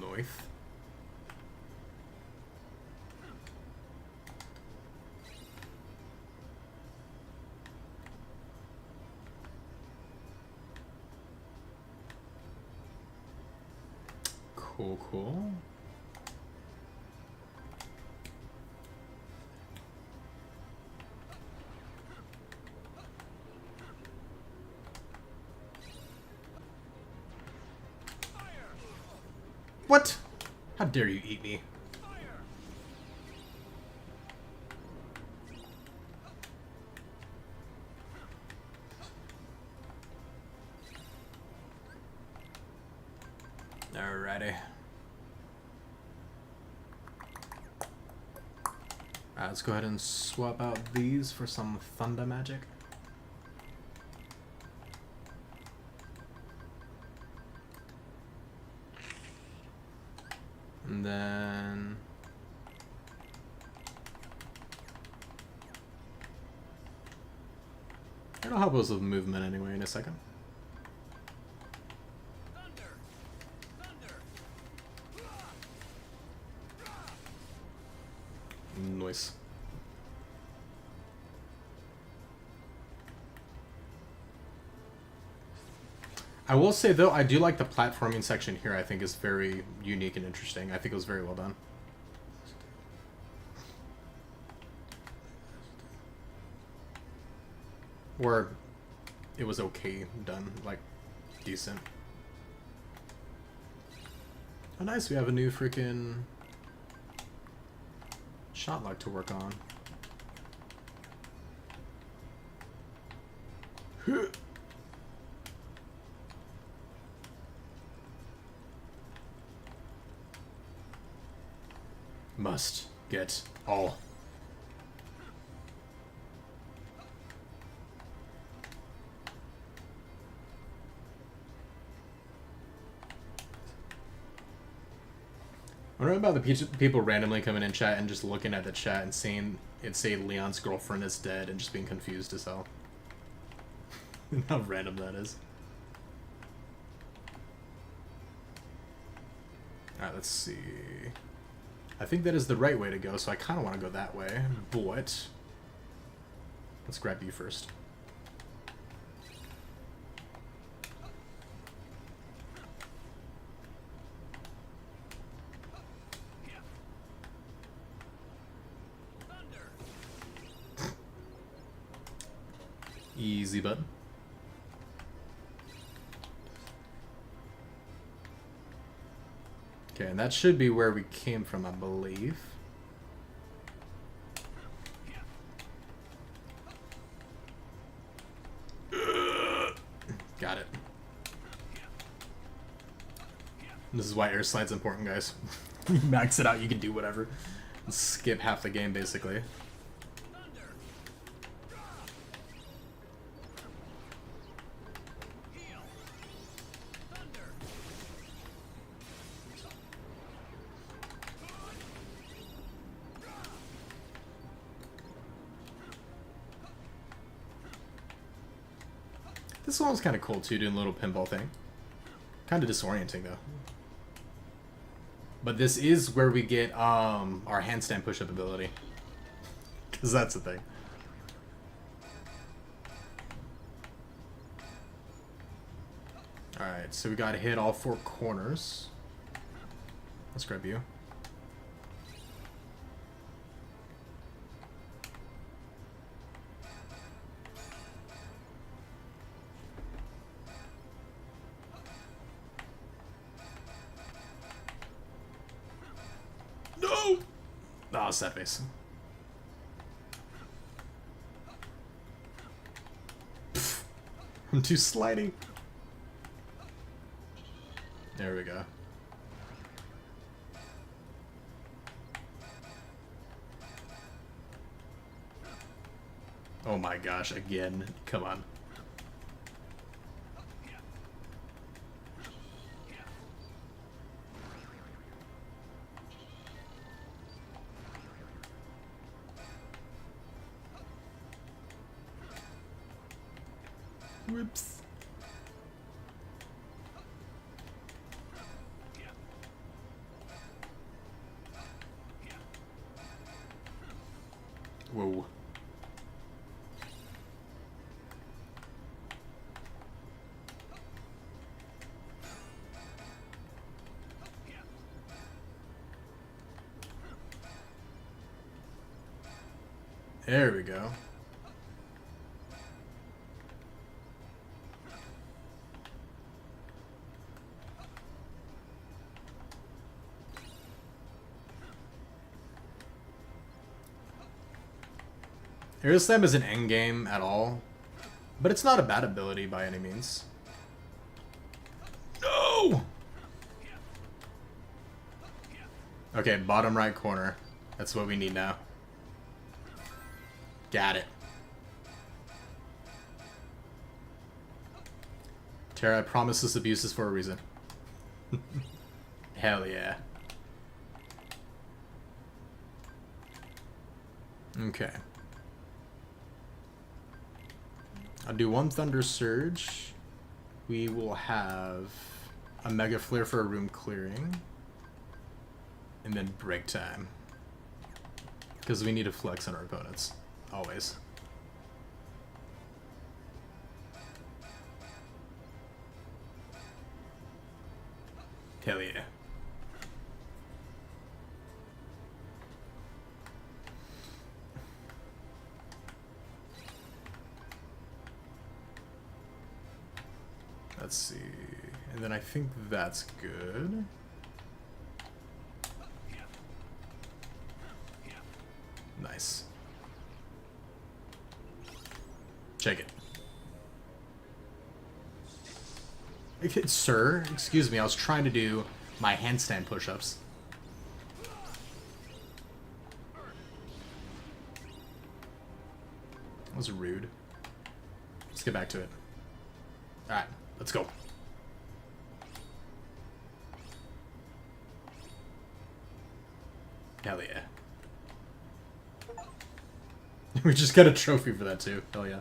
North. Cool, cool. What? How dare you eat me? Alrighty. Let's go ahead and swap out these for some thunder magic. And then... it'll help us with movement anyway in a second. Nice. I will say though, I do like the platforming section here. I think is very unique and interesting. I think it was very well done. Or it was okay done, like decent. Oh nice, we have a new freaking shot lock to work on. Must get all. I wonder about the people randomly coming in chat and just looking at the chat and seeing it say Leon's girlfriend is dead and just being confused as hell. How random that is. Alright, let's see. I think that is the right way to go, so I kind of want to go that way, but let's grab you first. Easy button. Okay, and that should be where we came from, I believe. This is why air slide's important, guys. You max it out, you can do whatever. Skip half the game, basically. This one was kind of cool too, doing a little pinball thing. Kind of disorienting though. But this is where we get our handstand push-up ability. Because that's the thing. Alright, so we gotta hit all 4 corners. Let's grab you. No! Oh, sad face. Pfft. I'm too sliding. There we go. Oh my gosh, again. Come on. Whoops. Whoa. There we go. Air Slam isn't endgame at all, but it's not a bad ability by any means. No! Okay, bottom right corner. That's what we need now. Got it. Terra, I promise this abuse is for a reason. Hell yeah. Okay. I'll do 1 Thunder Surge. We will have a Mega Flare for a room clearing. And then break time. Because we need to flex on our opponents. Always. Hell yeah. Let's see. And then I think that's good. Nice. Check it. Okay, sir, excuse me, I was trying to do my handstand push-ups. That was rude. Let's get back to it. Alright, let's go. Hell yeah. We just got a trophy for that too. Hell yeah.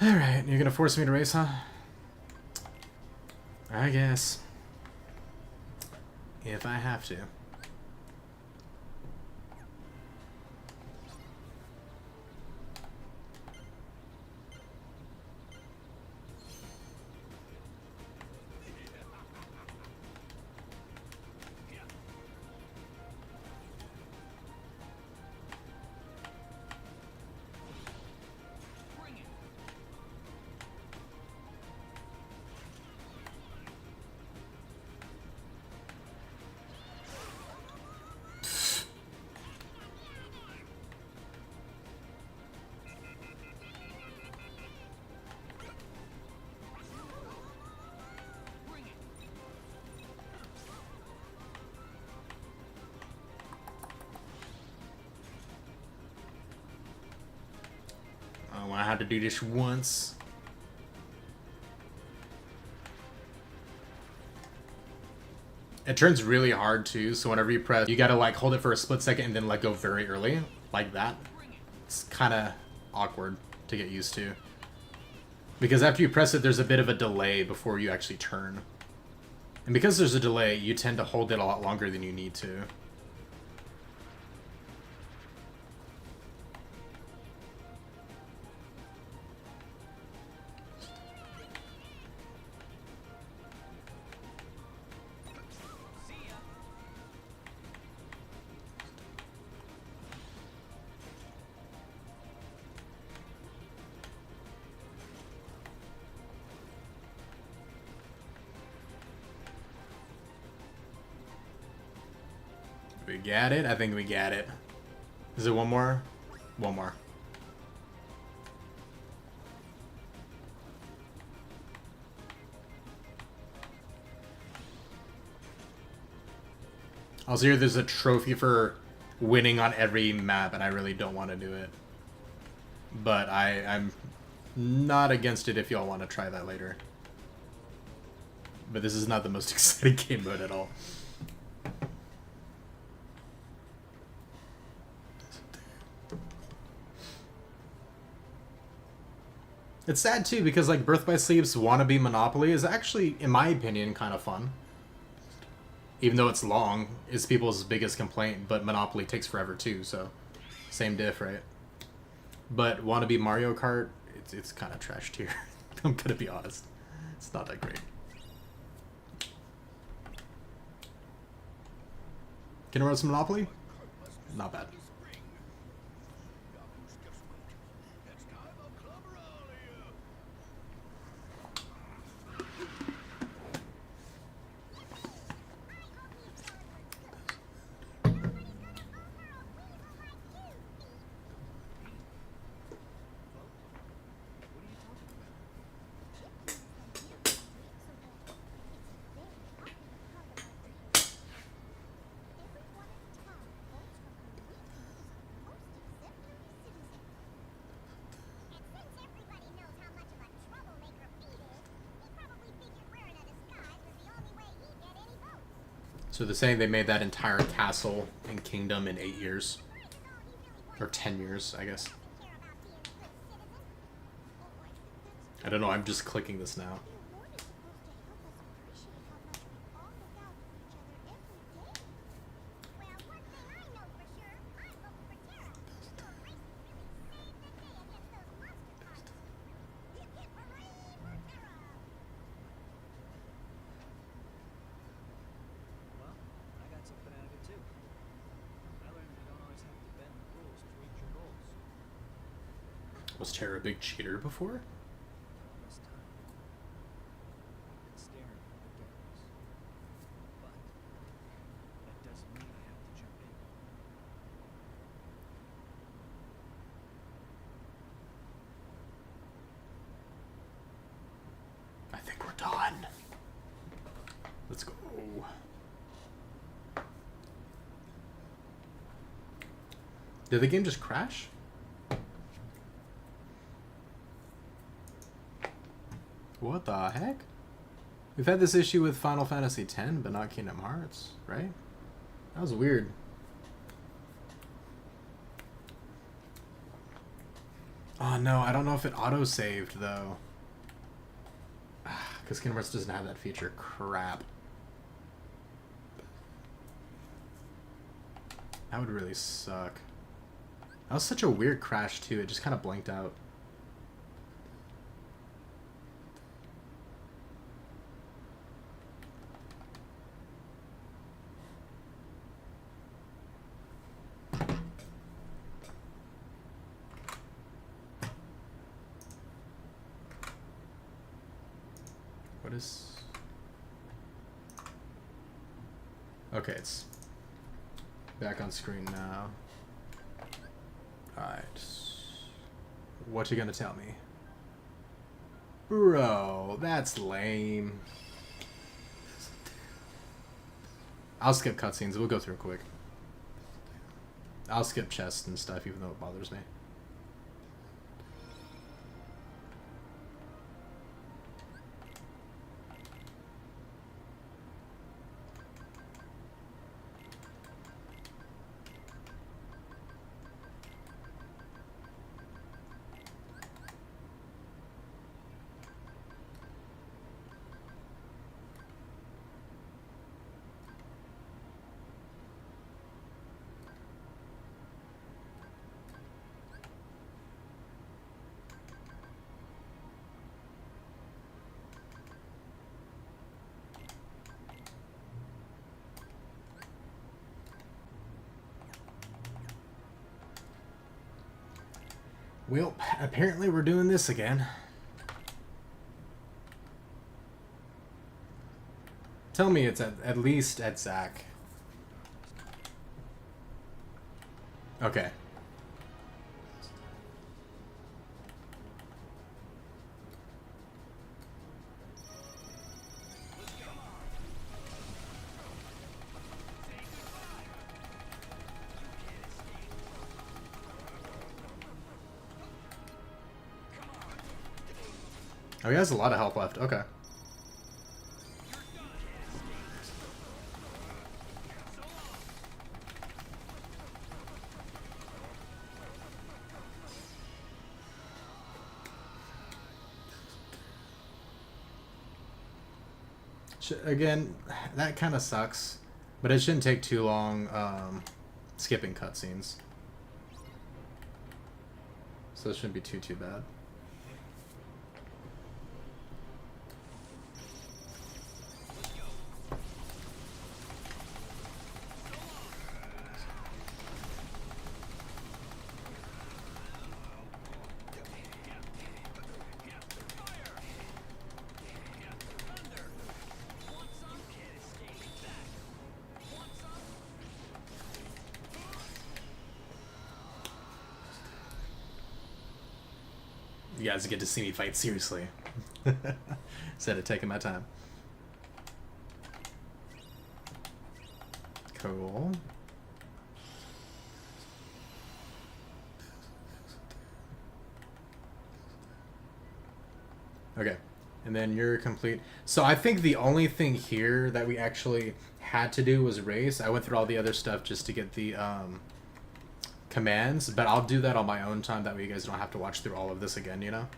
Alright, you're gonna force me to race, huh? I guess. If I have to. I had to do this once. It turns really hard too, so whenever you press, you gotta like hold it for a split second and then let go very early, like that. It's kind of awkward to get used to. Because after you press it, there's a bit of a delay before you actually turn. And because there's a delay, you tend to hold it a lot longer than you need to. We got it? I think we got it. Is it one more? One more. Also here there's a trophy for winning on every map, and I really don't want to do it. But I'm not against it if y'all want to try that later. But this is not the most exciting game mode at all. It's sad too because like Birth by Sleep's wannabe Monopoly is actually, in my opinion, kind of fun. Even though it's long, it's people's biggest complaint, but Monopoly takes forever too, so same diff, right? But wannabe Mario Kart, it's kind of trash tier. I'm gonna be honest. It's not that great. Can I run some Monopoly? Not bad. So they're saying they made that entire castle and kingdom in 8 years. Or 10 years, I guess. I don't know, I'm just clicking this now. Was Terra a big cheater before? I think we're done. Let's go. Did the game just crash? What the heck? We've had this issue with Final Fantasy X, but not Kingdom Hearts, right? That was weird. Oh no, I don't know if it auto-saved though. Because Kingdom Hearts doesn't have that feature. Crap. That would really suck. That was such a weird crash too, it just kind of blanked out. What is... Okay, it's back on screen now. Alright. What you gonna tell me? Bro, that's lame. I'll skip cutscenes, we'll go through quick. I'll skip chests and stuff even though it bothers me. Well, apparently we're doing this again. Tell me it's at least at Zach. Okay. Oh, he has a lot of health left. Okay. Again, that kind of sucks, but it shouldn't take too long skipping cutscenes. So it shouldn't be too bad. You guys get to see me fight seriously. Instead of taking my time. Cool. Okay. And then you're complete. So I think the only thing here that we actually had to do was race. I went through all the other stuff just to get the commands, but I'll do that on my own time. That way you guys don't have to watch through all of this again, you know?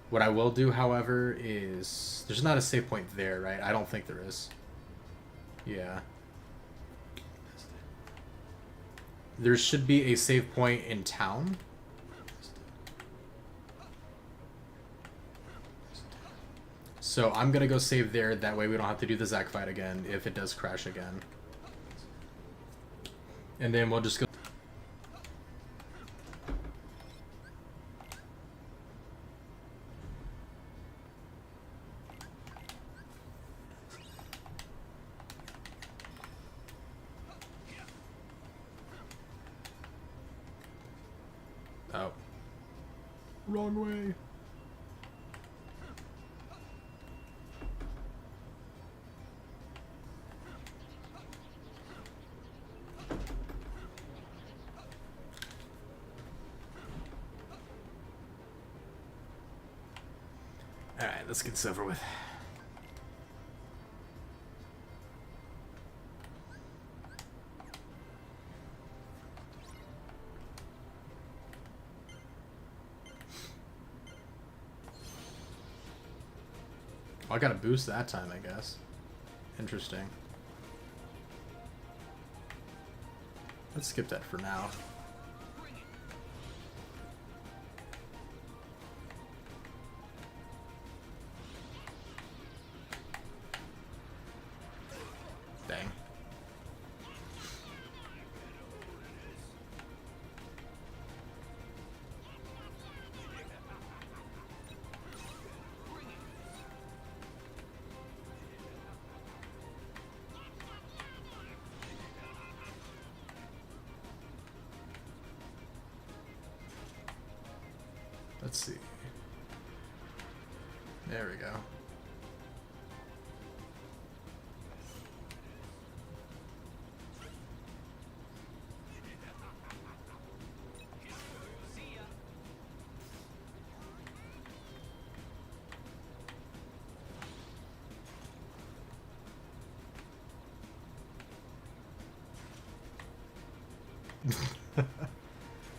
What I will do, however, is... There's not a save point there, right? I don't think there is. Yeah. There should be a save point in town. So I'm gonna go save there, that way we don't have to do the Zac fight again if it does crash again. And then we'll just go... Oh. Wrong way. Alright, let's get this over with. Oh, I got a boost that time, I guess. Interesting. Let's skip that for now. Dang. Let's see. There we go.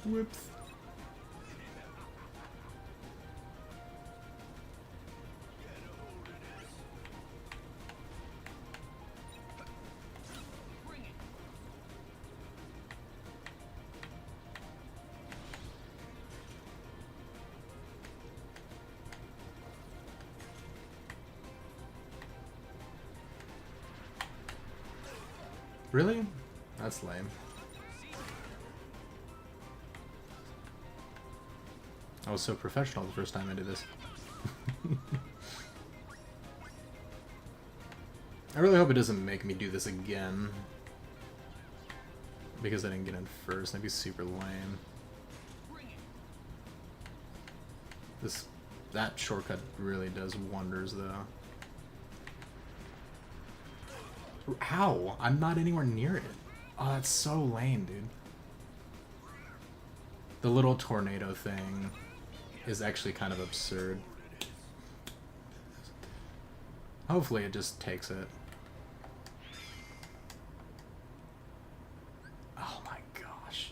Whoops. Really? That's lame. was so professional the first time I did this. I really hope it doesn't make me do this again. Because I didn't get in first. That'd be super lame. That shortcut really does wonders, though. Ow! I'm not anywhere near it. Oh, that's so lame, dude. The little tornado thing is actually kind of absurd. Hopefully it just takes it. Oh my gosh.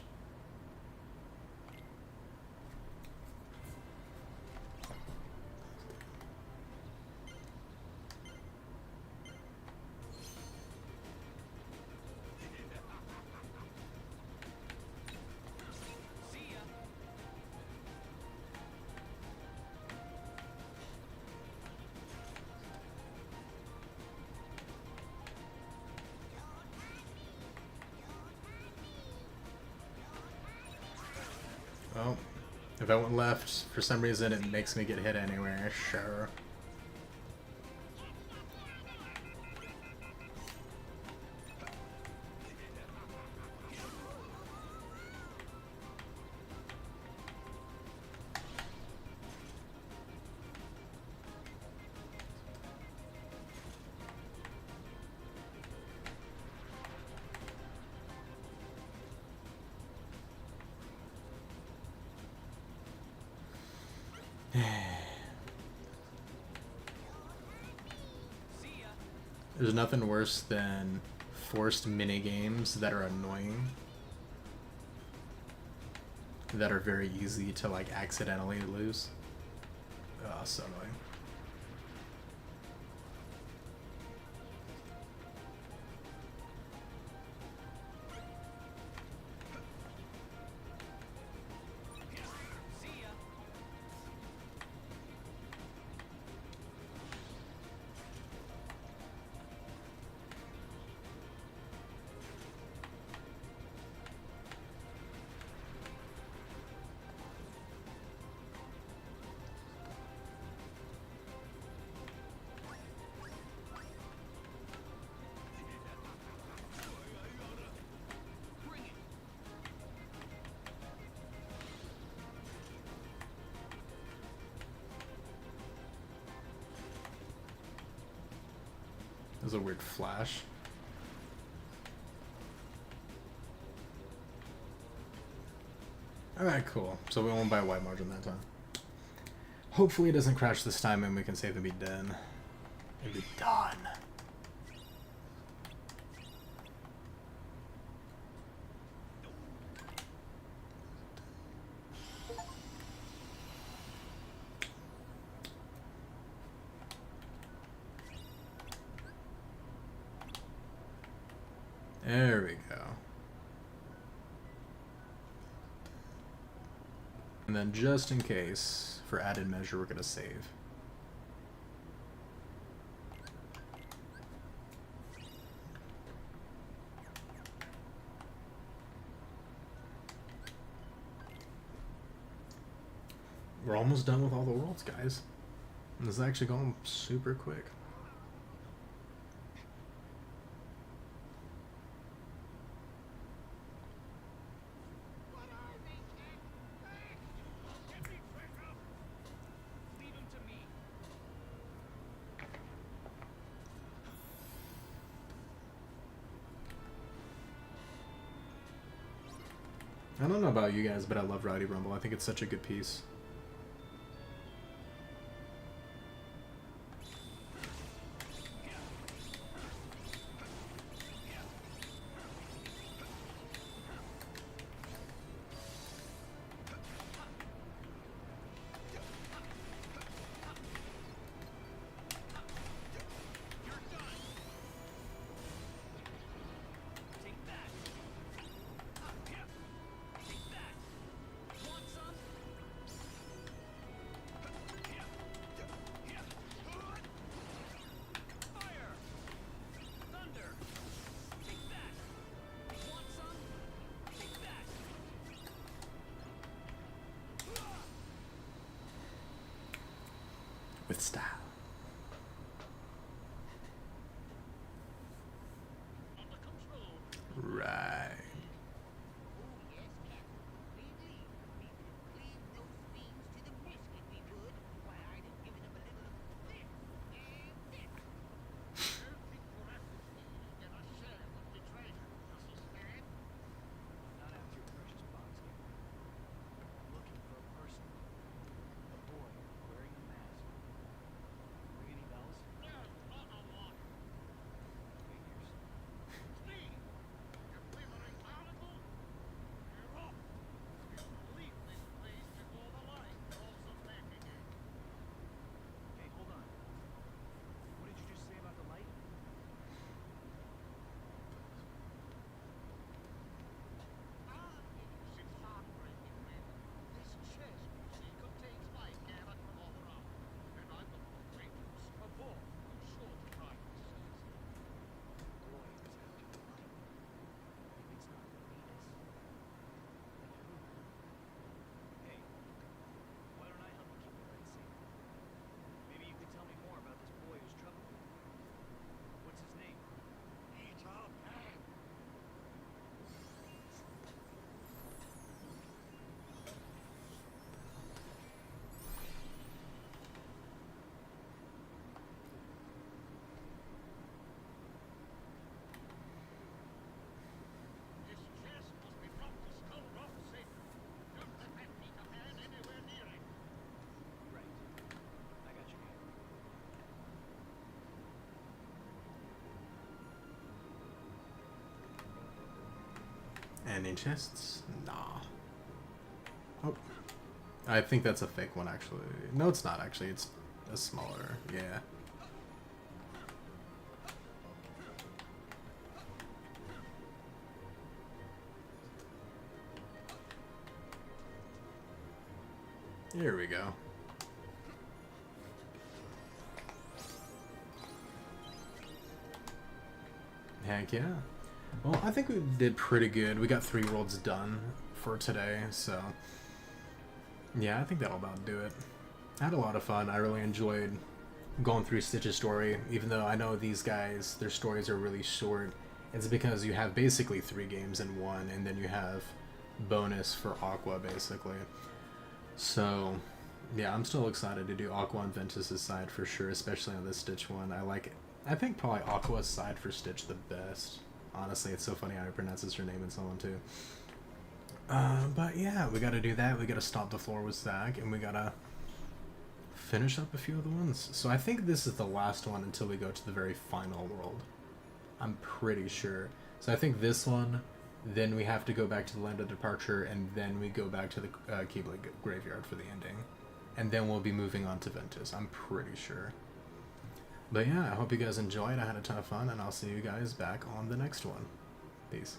Well, if I went left, for some reason it makes me get hit anywhere, sure. There's nothing worse than forced minigames that are annoying. That are very easy to, like, accidentally lose. Oh, so annoying. That was a weird flash. Alright, cool. So we won't buy a white margin that time. Hopefully it doesn't crash this time and we can save and be done. And be done. There we go. And then just in case, for added measure, we're gonna save. We're almost done with all the worlds, guys. And this is actually going super quick. I don't know about you guys, but I love Rowdy Rumble. I think it's such a good piece. style. Right. Any chests? Nah. Oh. I think that's a fake one, actually. No, it's not, actually. It's a smaller. Yeah. Here we go. Heck yeah. Well, I think we did pretty good. We got 3 worlds done for today, so yeah, I think that'll about do it. I had a lot of fun. I really enjoyed going through Stitch's story, even though I know these guys, their stories are really short. It's because you have basically 3 games in one, and then you have bonus for Aqua, basically. So, yeah, I'm still excited to do Aqua and Ventus' side for sure, especially on this Stitch one. I think probably Aqua's side for Stitch the best. Honestly, it's so funny how he pronounces her name in someone too. But yeah, we gotta do that. We gotta stomp the floor with Zach, and we gotta finish up a few of the ones. So I think this is the last one until we go to the very final world. I'm pretty sure. So I think this one, then we have to go back to the Land of Departure, and then we go back to the Keyblade Graveyard for the ending. And then we'll be moving on to Ventus. I'm pretty sure. But yeah, I hope you guys enjoyed. I had a ton of fun, and I'll see you guys back on the next one. Peace.